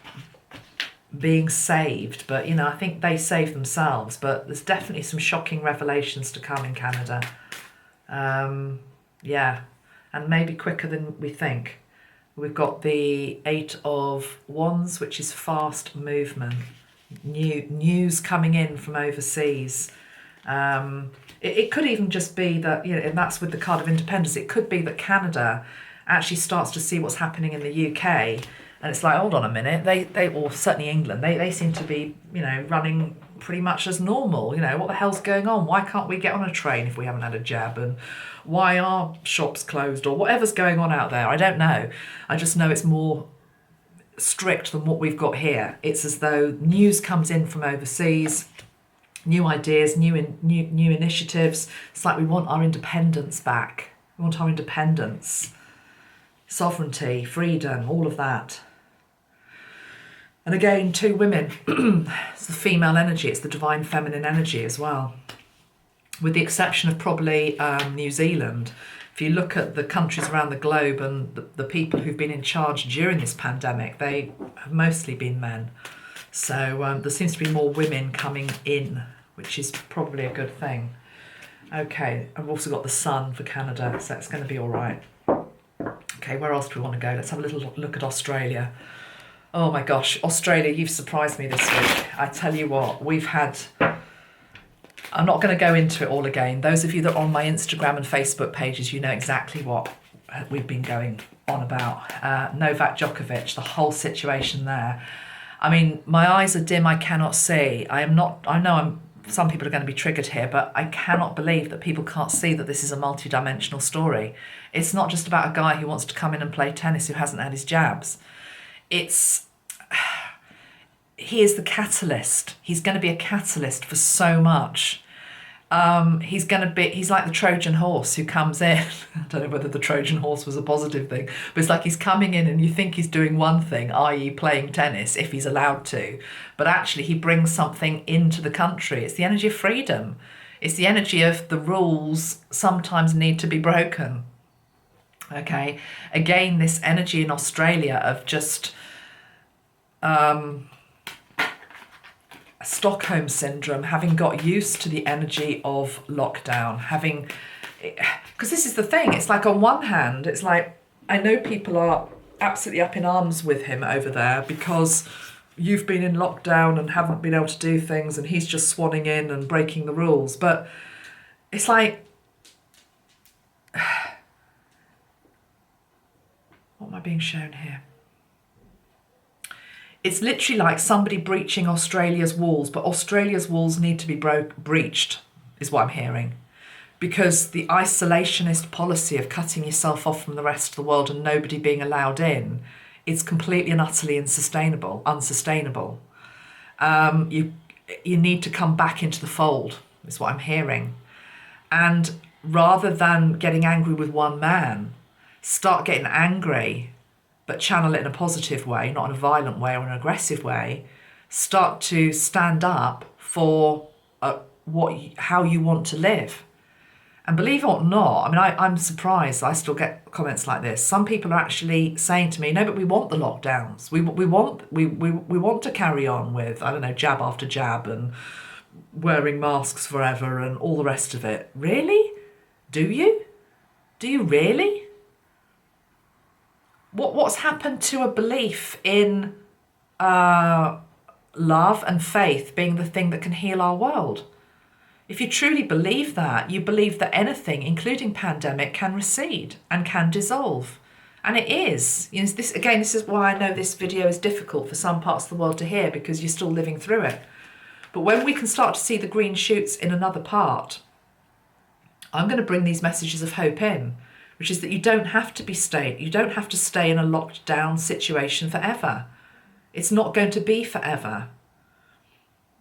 being saved, but I think they save themselves. But there's definitely some shocking revelations to come in Canada. Yeah, and maybe quicker than we think. We've got the Eight of Wands, which is fast movement, news coming in from overseas. It could even just be that, and that's with the card of independence, it could be that Canada actually starts to see what's happening in the UK, and it's like, hold on a minute, they or certainly England, they seem to be, running pretty much as normal. What the hell's going on? Why can't we get on a train if we haven't had a jab? And why are shops closed, or whatever's going on out there? I don't know. I just know it's more strict than what we've got here. It's as though news comes in from overseas, new ideas, new initiatives. It's like we want our independence back. We want our independence, sovereignty, freedom, all of that. And again, two women. It's the female energy. It's the divine feminine energy as well. With the exception of probably New Zealand, if you look at the countries around the globe and the people who've been in charge during this pandemic, they have mostly been men. So there seems to be more women coming in, which is probably a good thing. Okay, I've also got the sun for Canada, so it's going to be all right. Okay, where else do we want to go? Let's have a little look at Australia. Oh my gosh, Australia, you've surprised me this week. I tell you what, we've had... I'm not going to go into it all again. Those of you that are on my Instagram and Facebook pages, you know exactly what we've been going on about. Novak Djokovic, the whole situation there. I mean, my eyes are dim, I cannot see. Some people are going to be triggered here, but I cannot believe that people can't see that this is a multi-dimensional story. It's not just about a guy who wants to come in and play tennis who hasn't had his jabs. He is the catalyst. He's going to be a catalyst for so much. He's like the Trojan horse who comes in. I don't know whether the Trojan horse was a positive thing, but it's like he's coming in and you think he's doing one thing, i.e. playing tennis, if he's allowed to. But actually he brings something into the country. It's the energy of freedom. It's the energy of the rules sometimes need to be broken. Okay. Again, this energy in Australia of just... Stockholm syndrome, having got used to the energy of lockdown, because this is the thing, it's like on one hand, it's like, I know people are absolutely up in arms with him over there because you've been in lockdown and haven't been able to do things and he's just swanning in and breaking the rules. But it's like, what am I being shown here? It's literally like somebody breaching Australia's walls, but Australia's walls need to be breached, is what I'm hearing. Because the isolationist policy of cutting yourself off from the rest of the world and nobody being allowed in is completely and utterly unsustainable. You need to come back into the fold, is what I'm hearing. And rather than getting angry with one man, start getting angry, but channel it in a positive way, not in a violent way or an aggressive way. Start to stand up for how you want to live. And believe it or not, I mean, I'm surprised I still get comments like this. Some people are actually saying to me, no, but we want the lockdowns. We want to carry on with, I don't know, jab after jab and wearing masks forever and all the rest of it. Really? Do you? Do you really? What's happened to a belief in love and faith being the thing that can heal our world? If you truly believe that, you believe that anything, including pandemic, can recede and can dissolve. And it is. This is why I know this video is difficult for some parts of the world to hear, because you're still living through it. But when we can start to see the green shoots in another part, I'm going to bring these messages of hope in, which is that you don't have to stay in a locked down situation forever. It's not going to be forever.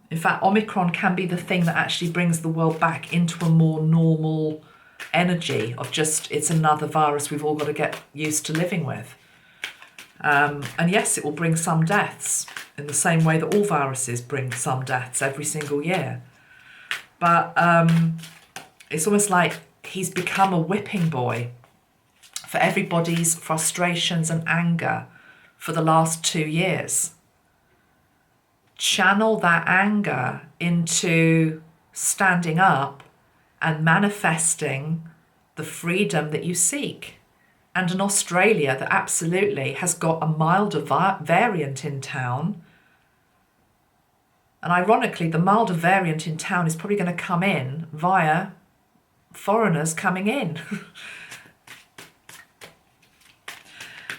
In fact, Omicron can be the thing that actually brings the world back into a more normal energy of just, it's another virus we've all got to get used to living with. And yes, it will bring some deaths in the same way that all viruses bring some deaths every single year. But it's almost like he's become a whipping boy for everybody's frustrations and anger for the last 2 years. Channel that anger into standing up and manifesting the freedom that you seek. And an Australia that absolutely has got a milder variant in town. And ironically, the milder variant in town is probably going to come in via foreigners coming in.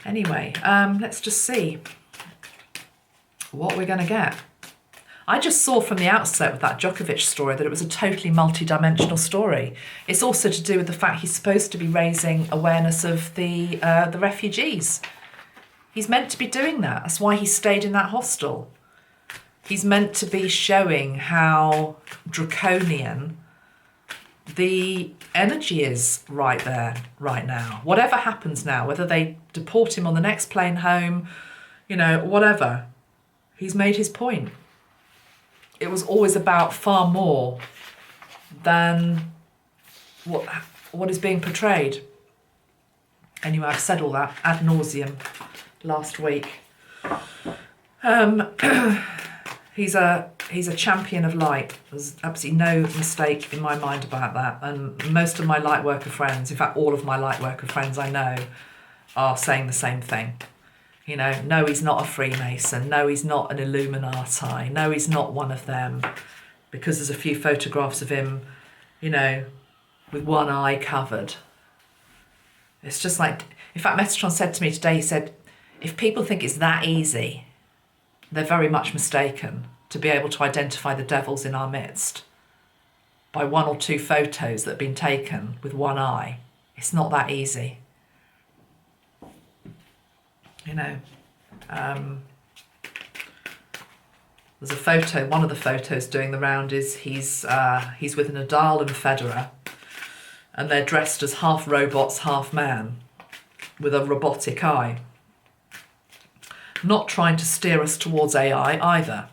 Anyway, let's just see what we're going to get. I just saw from the outset with that Djokovic story that it was a totally multi-dimensional story. It's also to do with the fact he's supposed to be raising awareness of the refugees. He's meant to be doing that. That's why he stayed in that hostel. He's meant to be showing how draconian the energy is right there, right now. Whatever happens now, whether they deport him on the next plane home, whatever, he's made his point. It was always about far more than what is being portrayed. Anyway, I've said all that ad nauseum last week. He's a champion of light. There's absolutely no mistake in my mind about that. And most of my light worker friends, in fact, all of my light worker friends I know, are saying the same thing. No, he's not a Freemason. No, he's not an Illuminati. No, he's not one of them. Because there's a few photographs of him, with one eye covered. It's just like, in fact, Metatron said to me today, he said, if people think it's that easy, they're very much mistaken to be able to identify the devils in our midst by 1 or 2 photos that have been taken with one eye. It's not that easy. There's a photo, one of the photos doing the round is he's with Nadal and Federer, and they're dressed as half robots, half man, with a robotic eye. Not trying to steer us towards AI either.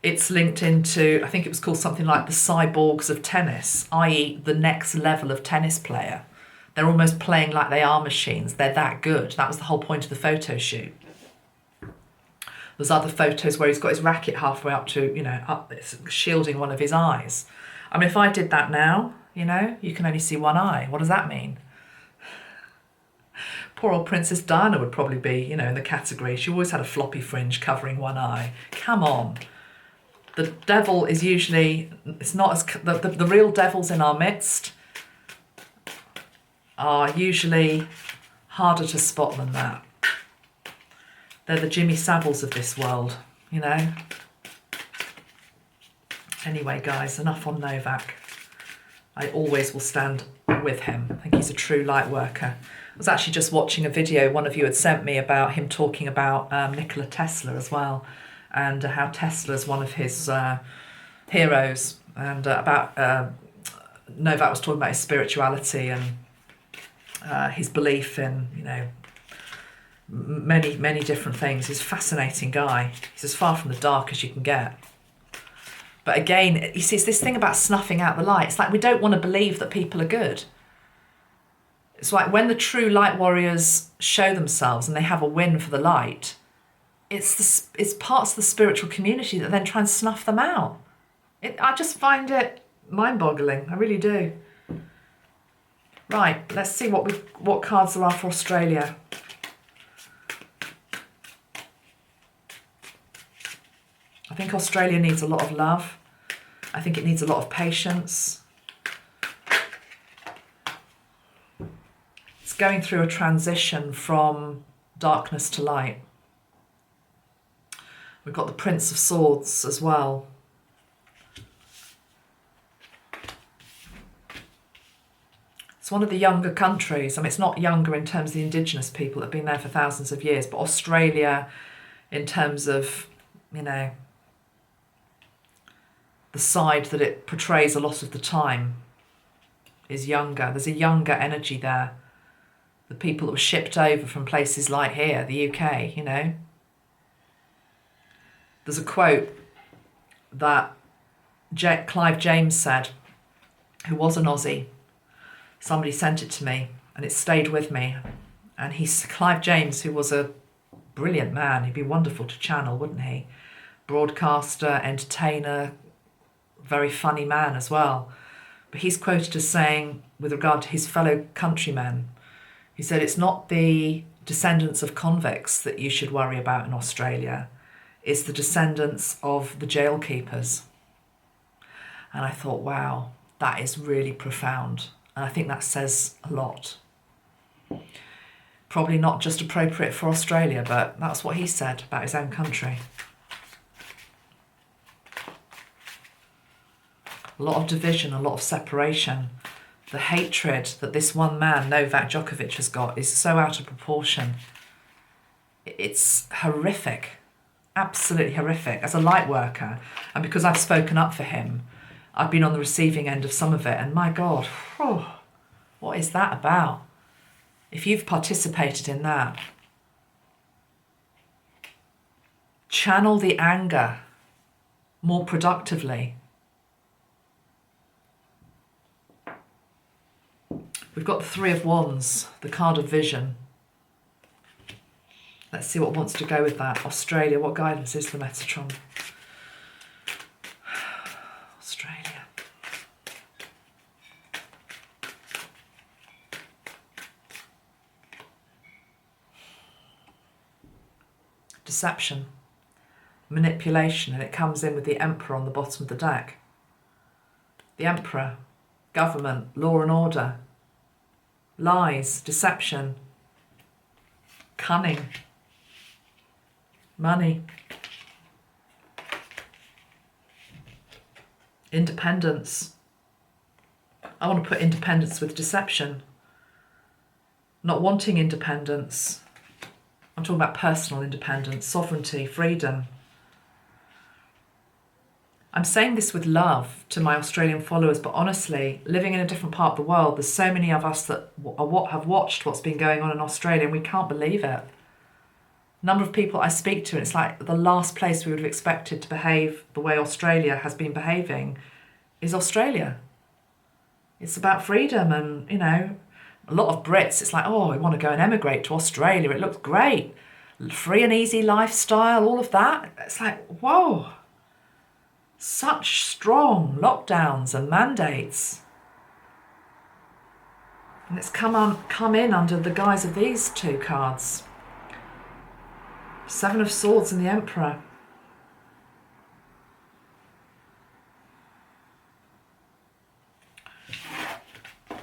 It's linked into, I think it was called something like the cyborgs of tennis, i.e. the next level of tennis player. They're almost playing like they are machines. They're that good. That was the whole point of the photo shoot. There's other photos where he's got his racket halfway up to, up this, shielding one of his eyes. I mean, if I did that now, you can only see one eye. What does that mean? Poor old Princess Diana would probably be, in the category. She always had a floppy fringe covering one eye. Come on. The devil is usually, it's not as, the real devils in our midst are usually harder to spot than that. They're the Jimmy Saviles of this world, Anyway, guys, enough on Novak. I always will stand with him. I think he's a true light worker. I was actually just watching a video one of you had sent me about him talking about Nikola Tesla as well, and how Tesla is one of his heroes, and about Novak was talking about his spirituality and his belief in, many different things. He's a fascinating guy. He's as far from the dark as you can get. But again, you see, it's this thing about snuffing out the light. It's like we don't want to believe that people are good. It's like when the true light warriors show themselves and they have a win for the light, it's parts of the spiritual community that then try and snuff them out. I just find it mind-boggling. I really do. Right, let's see what cards there are for Australia. I think Australia needs a lot of love. I think it needs a lot of patience. It's going through a transition from darkness to light. We've got the Prince of Swords as well. It's one of the younger countries. I mean, it's not younger in terms of the indigenous people that have been there for thousands of years, but Australia, in terms of, the side that it portrays a lot of the time, is younger. There's a younger energy there. The people that were shipped over from places like here, the UK, There's a quote that Clive James said who was an Aussie. Somebody sent it to me and it stayed with me. And he's Clive James, who was a brilliant man. He'd be wonderful to channel, wouldn't he? Broadcaster, entertainer, very funny man as well. But he's quoted as saying, with regard to his fellow countrymen, he said, it's not the descendants of convicts that you should worry about in Australia. It's the descendants of the jail keepers. And I thought, wow, that is really profound. And I think that says a lot. Probably not just appropriate for Australia, but that's what he said about his own country. A lot of division, a lot of separation. The hatred that this one man, Novak Djokovic, has got is so out of proportion. It's horrific, absolutely horrific. As a light worker, and because I've spoken up for him, I've been on the receiving end of some of it, and my God, what is that about? If you've participated in that, channel the anger more productively. We've got the Three of Wands, the card of vision. Let's see what wants to go with that. Australia, what guidance is the Metatron? Australia. Deception, manipulation, and it comes in with the Emperor on the bottom of the deck. The Emperor, government, law and order. Lies, deception, cunning, money, independence. I want to put independence with deception. Not wanting independence. I'm talking about personal independence, sovereignty, freedom. I'm saying this with love to my Australian followers, but honestly, living in a different part of the world, there's so many of us that have watched what's been going on in Australia, and we can't believe it. Number of people I speak to, and it's like the last place we would have expected to behave the way Australia has been behaving is Australia. It's about freedom, and, you know, a lot of Brits, it's like, oh, we want to go and emigrate to Australia. It looks great. Free and easy lifestyle, all of that. It's like, whoa. Such strong lockdowns and mandates. And it's come in under the guise of these two cards. Seven of Swords and the Emperor.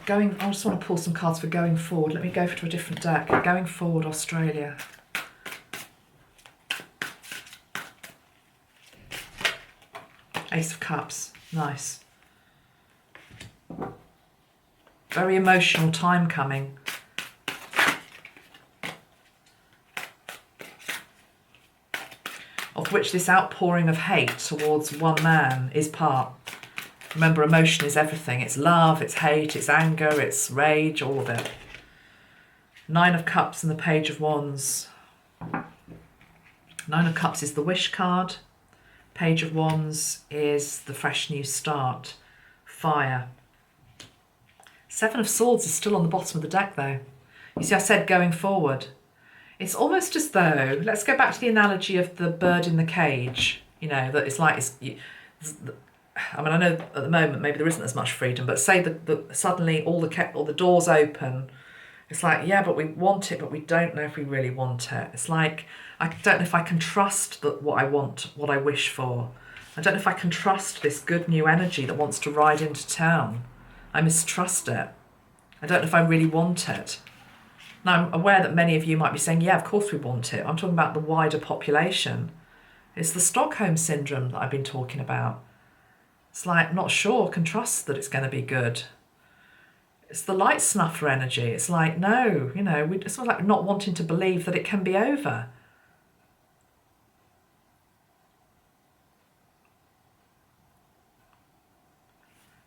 I just want to pull some cards for going forward. Let me go to a different deck. Going forward, Australia. Ace of Cups, nice. Very emotional time coming. Of which this outpouring of hate towards one man is part. Remember, emotion is everything. It's love, it's hate, it's anger, it's rage, all of it. Nine of Cups and the Page of Wands. Nine of Cups is the wish card. Page of Wands is the fresh new start. Fire. Seven of Swords is still on the bottom of the deck though. You see, I said going forward. It's almost as though, let's go back to the analogy of the bird in the cage. You know, that it's like, I mean, I know at the moment maybe there isn't as much freedom, but say that suddenly all the doors open. It's like, yeah, but we want it, but we don't know if we really want it. It's like, I don't know if I can trust that what I want, what I wish for. I don't know if I can trust this good new energy that wants to ride into town. I mistrust it. I don't know if I really want it. Now, I'm aware that many of you might be saying, yeah, of course we want it. I'm talking about the wider population. It's the Stockholm Syndrome that I've been talking about. It's like, not sure, can trust that it's going to be good. It's the Light Snuffer energy. It's like, no, you know, it's sort of like not wanting to believe that it can be over.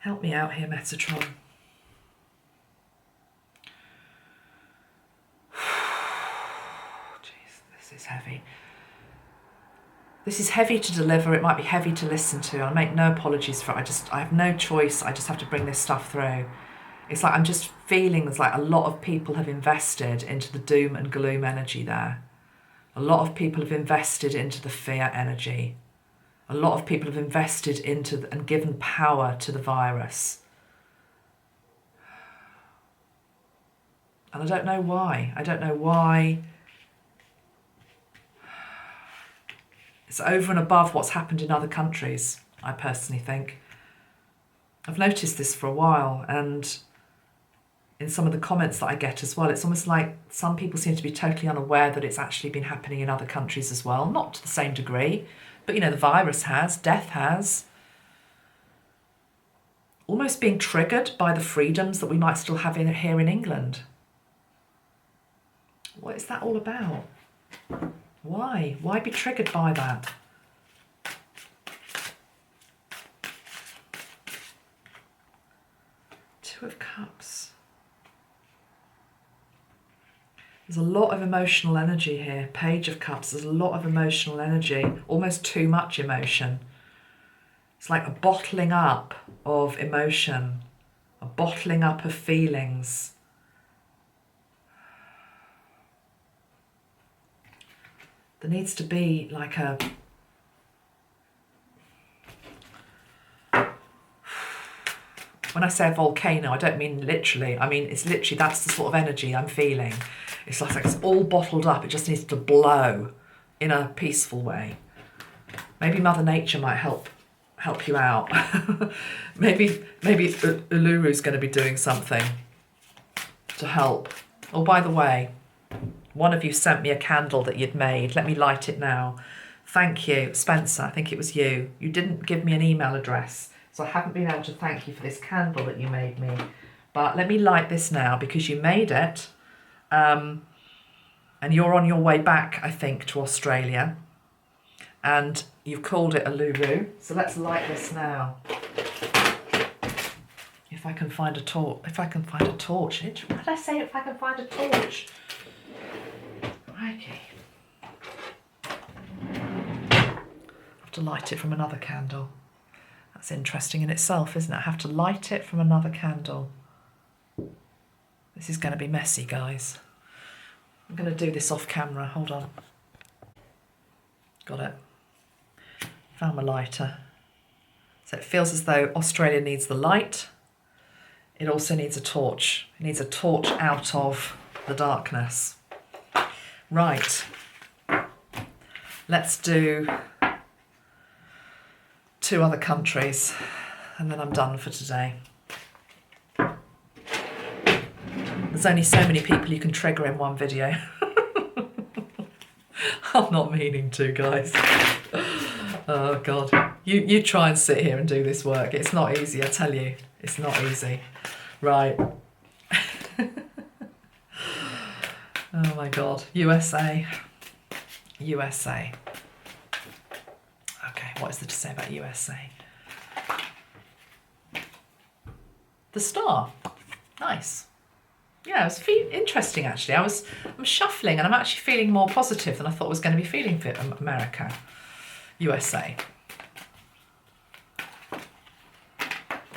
Help me out here, Metatron. Jeez, this is heavy. This is heavy to deliver. It might be heavy to listen to. I make no apologies for it. I have no choice. I just have to bring this stuff through. It's like I'm just feeling there's like a lot of people have invested into the doom and gloom energy there. A lot of people have invested into the fear energy. A lot of people have invested into and given power to the virus. And I don't know why. I don't know why. It's over and above what's happened in other countries, I personally think. I've noticed this for a while, and in some of the comments that I get as well, it's almost like some people seem to be totally unaware that it's actually been happening in other countries as well. Not to the same degree, but you know, the virus has, death has. Almost being triggered by the freedoms that we might still have here in England. What is that all about? Why? Why be triggered by that? Two of Cups. There's a lot of emotional energy here. Page of Cups, there's a lot of emotional energy, almost too much emotion. It's like a bottling up of emotion, a bottling up of feelings. There needs to be like a... When I say a volcano, I don't mean literally. I mean, it's literally, that's the sort of energy I'm feeling. It's like it's all bottled up. It just needs to blow in a peaceful way. Maybe Mother Nature might help you out. maybe Uluru's going to be doing something to help. Oh, by the way, one of you sent me a candle that you'd made. Let me light it now. Thank you, Spencer. I think it was you. You didn't give me an email address, so I haven't been able to thank you for this candle that you made me. But let me light this now because you made it. And you're on your way back, I think, to Australia. And you've called it Uluru. So let's light this now. If I can find a torch. If I can find a torch. What did I say? If I can find a torch. Okay. I have to light it from another candle. That's interesting in itself, isn't it? I have to light it from another candle. This is going to be messy, guys. I'm going to do this off camera. Hold on. Got it. Found my lighter. So it feels as though Australia needs the light. It also needs a torch. It needs a torch out of the darkness. Right. Let's do 2 other countries and then I'm done for today. There's only so many people you can trigger in one video. I'm not meaning to, guys. Oh God, you try and sit here and do this work. It's not easy, I tell you. It's not easy. Right. Oh my God, USA. USA. Okay, what is there to say about USA? The Star. Nice. Yeah, it was interesting actually. I'm shuffling and I'm actually feeling more positive than I thought I was going to be feeling for America. USA.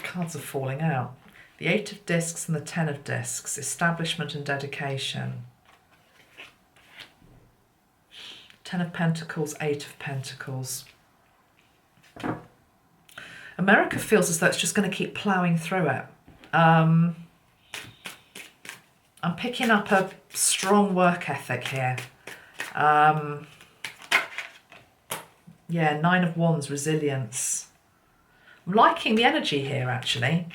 Cards are falling out. The 8 of Discs and the 10 of Discs. Establishment and dedication. 10 of Pentacles, 8 of Pentacles. America feels as though it's just going to keep ploughing through it. I'm picking up a strong work ethic here. Yeah, 9 of Wands, resilience. I'm liking the energy here, actually.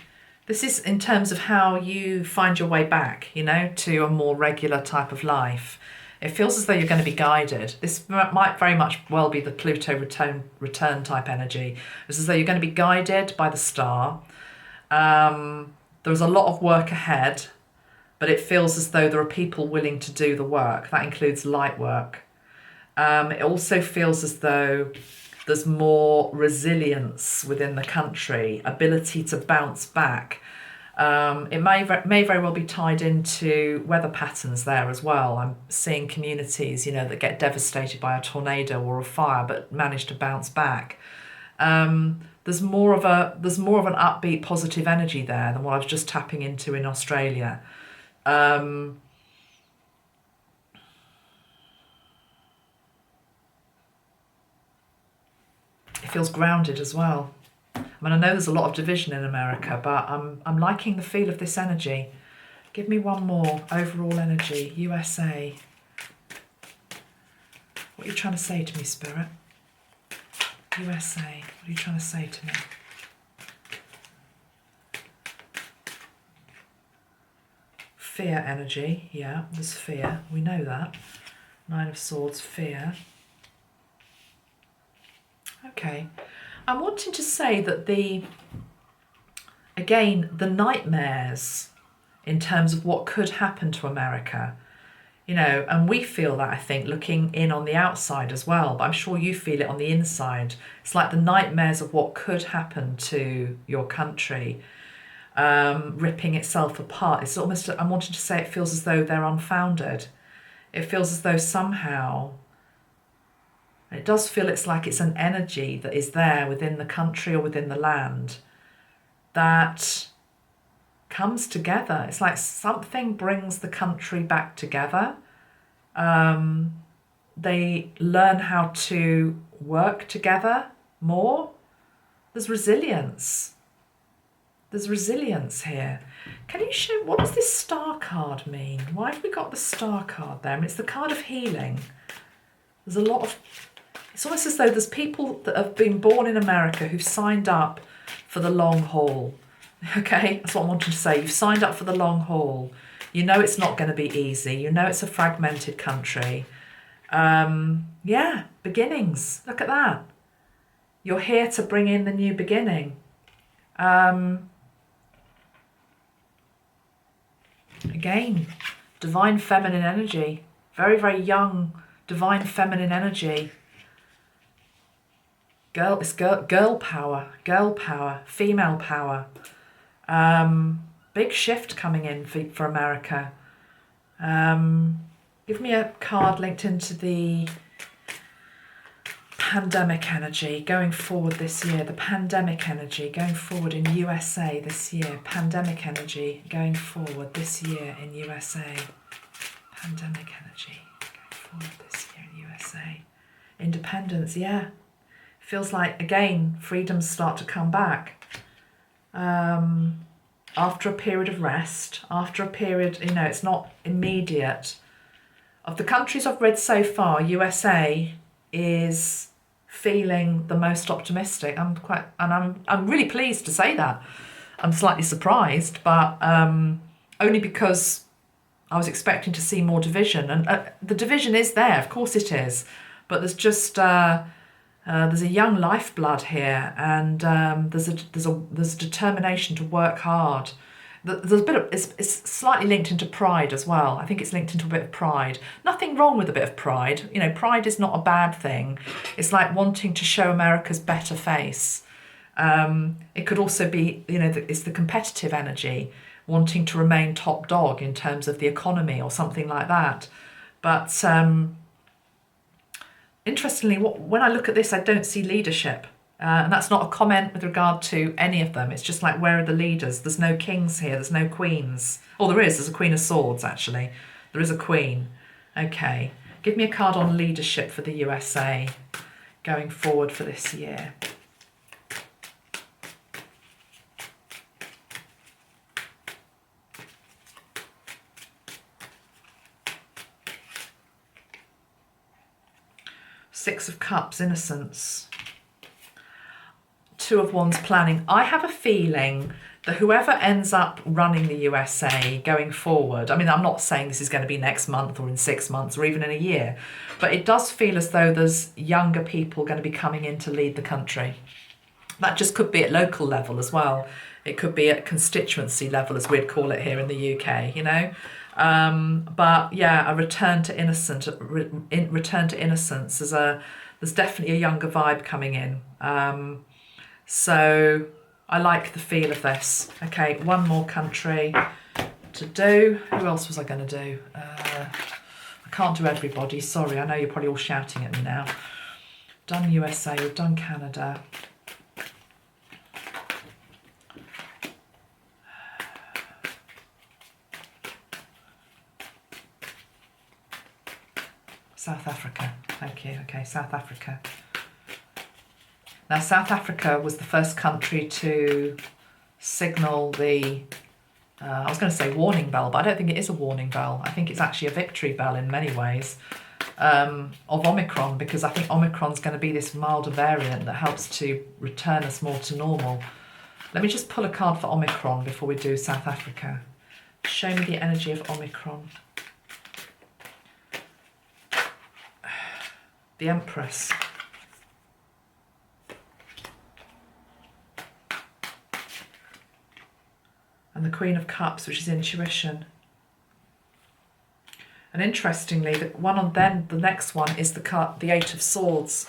This is in terms of how you find your way back, you know, to a more regular type of life. It feels as though you're going to be guided. This might very much well be the Pluto return type energy. It's as though you're going to be guided by the star. There's a lot of work ahead, but it feels as though there are people willing to do the work. That includes light work. It also feels as though there's more resilience within the country, ability to bounce back. It may very well be tied into weather patterns there as well. I'm seeing communities, that get devastated by a tornado or a fire but manage to bounce back. There's more of an upbeat, positive energy there than what I was just tapping into in Australia. It feels grounded as well. I mean, I know there's a lot of division in America, but I'm liking the feel of this energy. Give me one more. Overall energy, USA. What are you trying to say to me, Spirit? USA, what are you trying to say to me? Fear energy, yeah, there's fear. We know that. 9 of Swords, fear. Okay. I'm wanting to say that the nightmares in terms of what could happen to America, and we feel that, I think, looking in on the outside as well, but I'm sure you feel it on the inside. It's like the nightmares of what could happen to your country, ripping itself apart. It's almost, I'm wanting to say, it feels as though they're unfounded. It feels as though somehow, it does feel it's like it's an energy that is there within the country or within the land that comes together. It's like something brings the country back together. They learn how to work together more. There's resilience. There's resilience here. Can you show, what does this star card mean? Why have we got the star card there? I mean, it's the card of healing. There's a lot of, it's almost as though there's people that have been born in America who've signed up for the long haul. Okay, that's what I'm wanting to say. You've signed up for the long haul. You know it's not going to be easy. You know it's a fragmented country. Yeah, beginnings. Look at that. You're here to bring in the new beginning. Again, divine feminine energy. Very, very young, divine feminine energy. It's girl power, female power. Big shift coming in for America. Give me a card linked into the pandemic energy going forward this year. The pandemic energy going forward in USA this year. Pandemic energy going forward this year in USA. Pandemic energy going forward this year in USA. Independence, yeah. Feels like, again, freedoms start to come back. After a period of rest, after a period, it's not immediate. Of the countries I've read so far, USA is feeling the most optimistic. I'm really pleased to say that. I'm slightly surprised, but only because I was expecting to see more division, and the division is there, of course it is, but there's just there's a young lifeblood here, and there's a determination to work hard. There's a bit of, it's slightly linked into pride as well. I think it's linked into a bit of pride. Nothing wrong with a bit of pride. Pride is not a bad thing. It's like wanting to show America's better face. It could also be, it's the competitive energy, wanting to remain top dog in terms of the economy or something like that. But interestingly, when I look at this, I don't see leadership. And that's not a comment with regard to any of them. It's just like, where are the leaders? There's no kings here. There's no queens. Oh, there's a Queen of Swords, actually. There is a queen. Okay. Give me a card on leadership for the USA going forward for this year. Six of Cups, innocence. Two of Wands, planning. I have a feeling that whoever ends up running the USA going forward, I mean, I'm not saying this is going to be next month or in 6 months or even in a year, but it does feel as though there's younger people going to be coming in to lead the country. That just could be at local level as well. It could be at constituency level, as we'd call it here in the UK, But yeah, a return to innocence. There's definitely a younger vibe coming in. So I like the feel of this. Okay, one more country to do. Who else was I going to do? I can't do everybody, sorry. I know you're probably all shouting at me now. Done USA, we've done Canada. South Africa, thank you. Okay, South Africa. Now, South Africa was the first country to signal the, I was going to say warning bell, but I don't think it is a warning bell. I think it's actually a victory bell in many ways, of Omicron, because I think Omicron's going to be this milder variant that helps to return us more to normal. Let me just pull a card for Omicron before we do South Africa. Show me the energy of Omicron. The Empress. And the Queen of Cups, which is intuition. And interestingly, the one on then the next one is the Eight of Swords.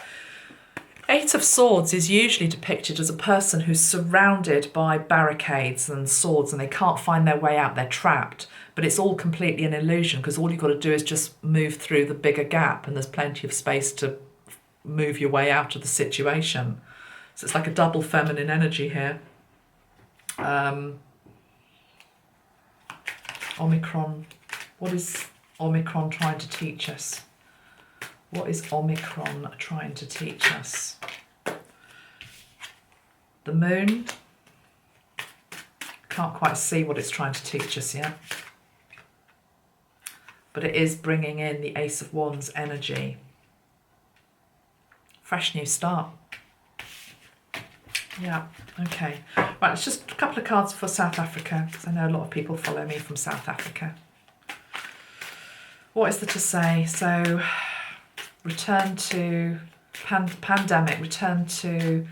Eight of Swords is usually depicted as a person who's surrounded by barricades and swords and they can't find their way out, they're trapped. But it's all completely an illusion because all you've got to do is just move through the bigger gap and there's plenty of space to move your way out of the situation. So it's like a double feminine energy here. Omicron, what is Omicron trying to teach us? What is Omicron trying to teach us? The moon, can't quite see what it's trying to teach us yet. But it is bringing in the Ace of Wands energy. Fresh new start. Yeah, okay. Right, it's just a couple of cards for South Africa, because I know a lot of people follow me from South Africa. What is there to say? So, return to pandemic, return to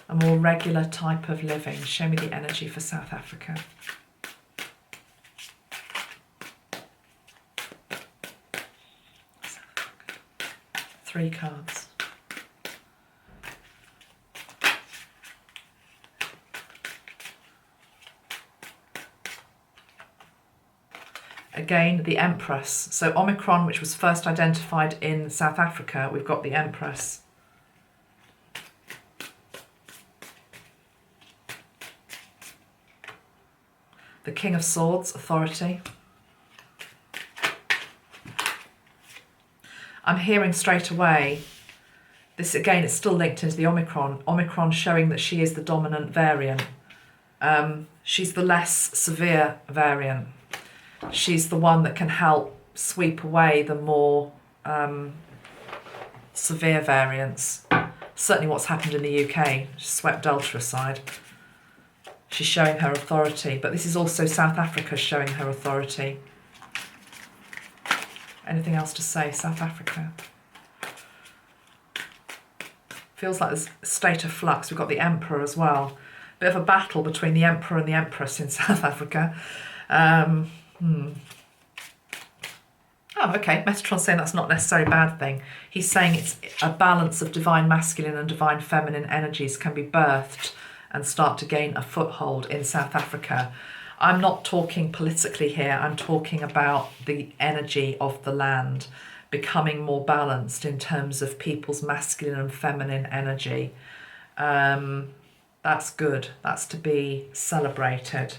a more regular type of living. Show me the energy for South Africa. Three cards. Again, the Empress. So Omicron, which was first identified in South Africa, we've got the Empress. The King of Swords, authority. I'm hearing straight away, this again, it's still linked into the Omicron. Omicron showing that she is the dominant variant. She's the less severe variant. She's the one that can help sweep away the more severe variants. Certainly what's happened in the UK, swept Delta aside. She's showing her authority, but this is also South Africa showing her authority. Anything else to say, South Africa? Feels like there's a state of flux. We've got the Emperor as well. Bit of a battle between the Emperor and the Empress in South Africa. Oh, okay. Metatron's saying that's not necessarily a bad thing. He's saying it's a balance of divine masculine and divine feminine energies can be birthed and start to gain a foothold in South Africa. I'm not talking politically here. I'm talking about the energy of the land becoming more balanced in terms of people's masculine and feminine energy. That's good. That's to be celebrated.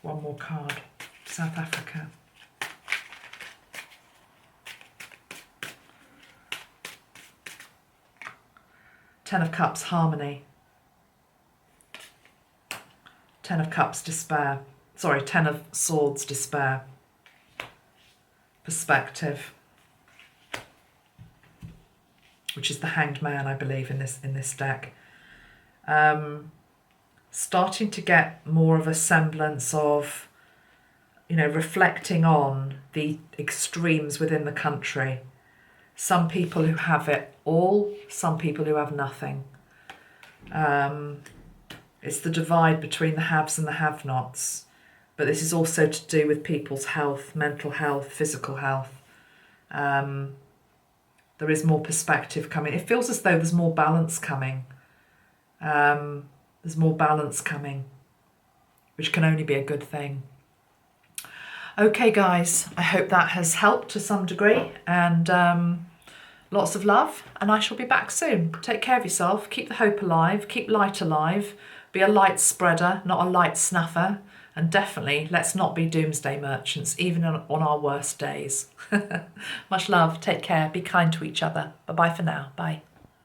One more card. South Africa. Ten of Cups, harmony. Ten of Cups, despair. Sorry, Ten of Swords, despair. Perspective. Which is the Hanged Man, I believe, in this deck. Starting to get more of a semblance of, reflecting on the extremes within the country. Some people who have it all, some people who have nothing. It's the divide between the haves and the have-nots. But this is also to do with people's health, mental health, physical health. There is more perspective coming. It feels as though there's more balance coming. There's more balance coming, which can only be a good thing. Okay, guys, I hope that has helped to some degree, and lots of love, and I shall be back soon. Take care of yourself, keep the hope alive, keep light alive, be a light spreader, not a light snuffer, and definitely let's not be doomsday merchants, even on our worst days. Much love, take care, be kind to each other. Bye-bye for now, bye.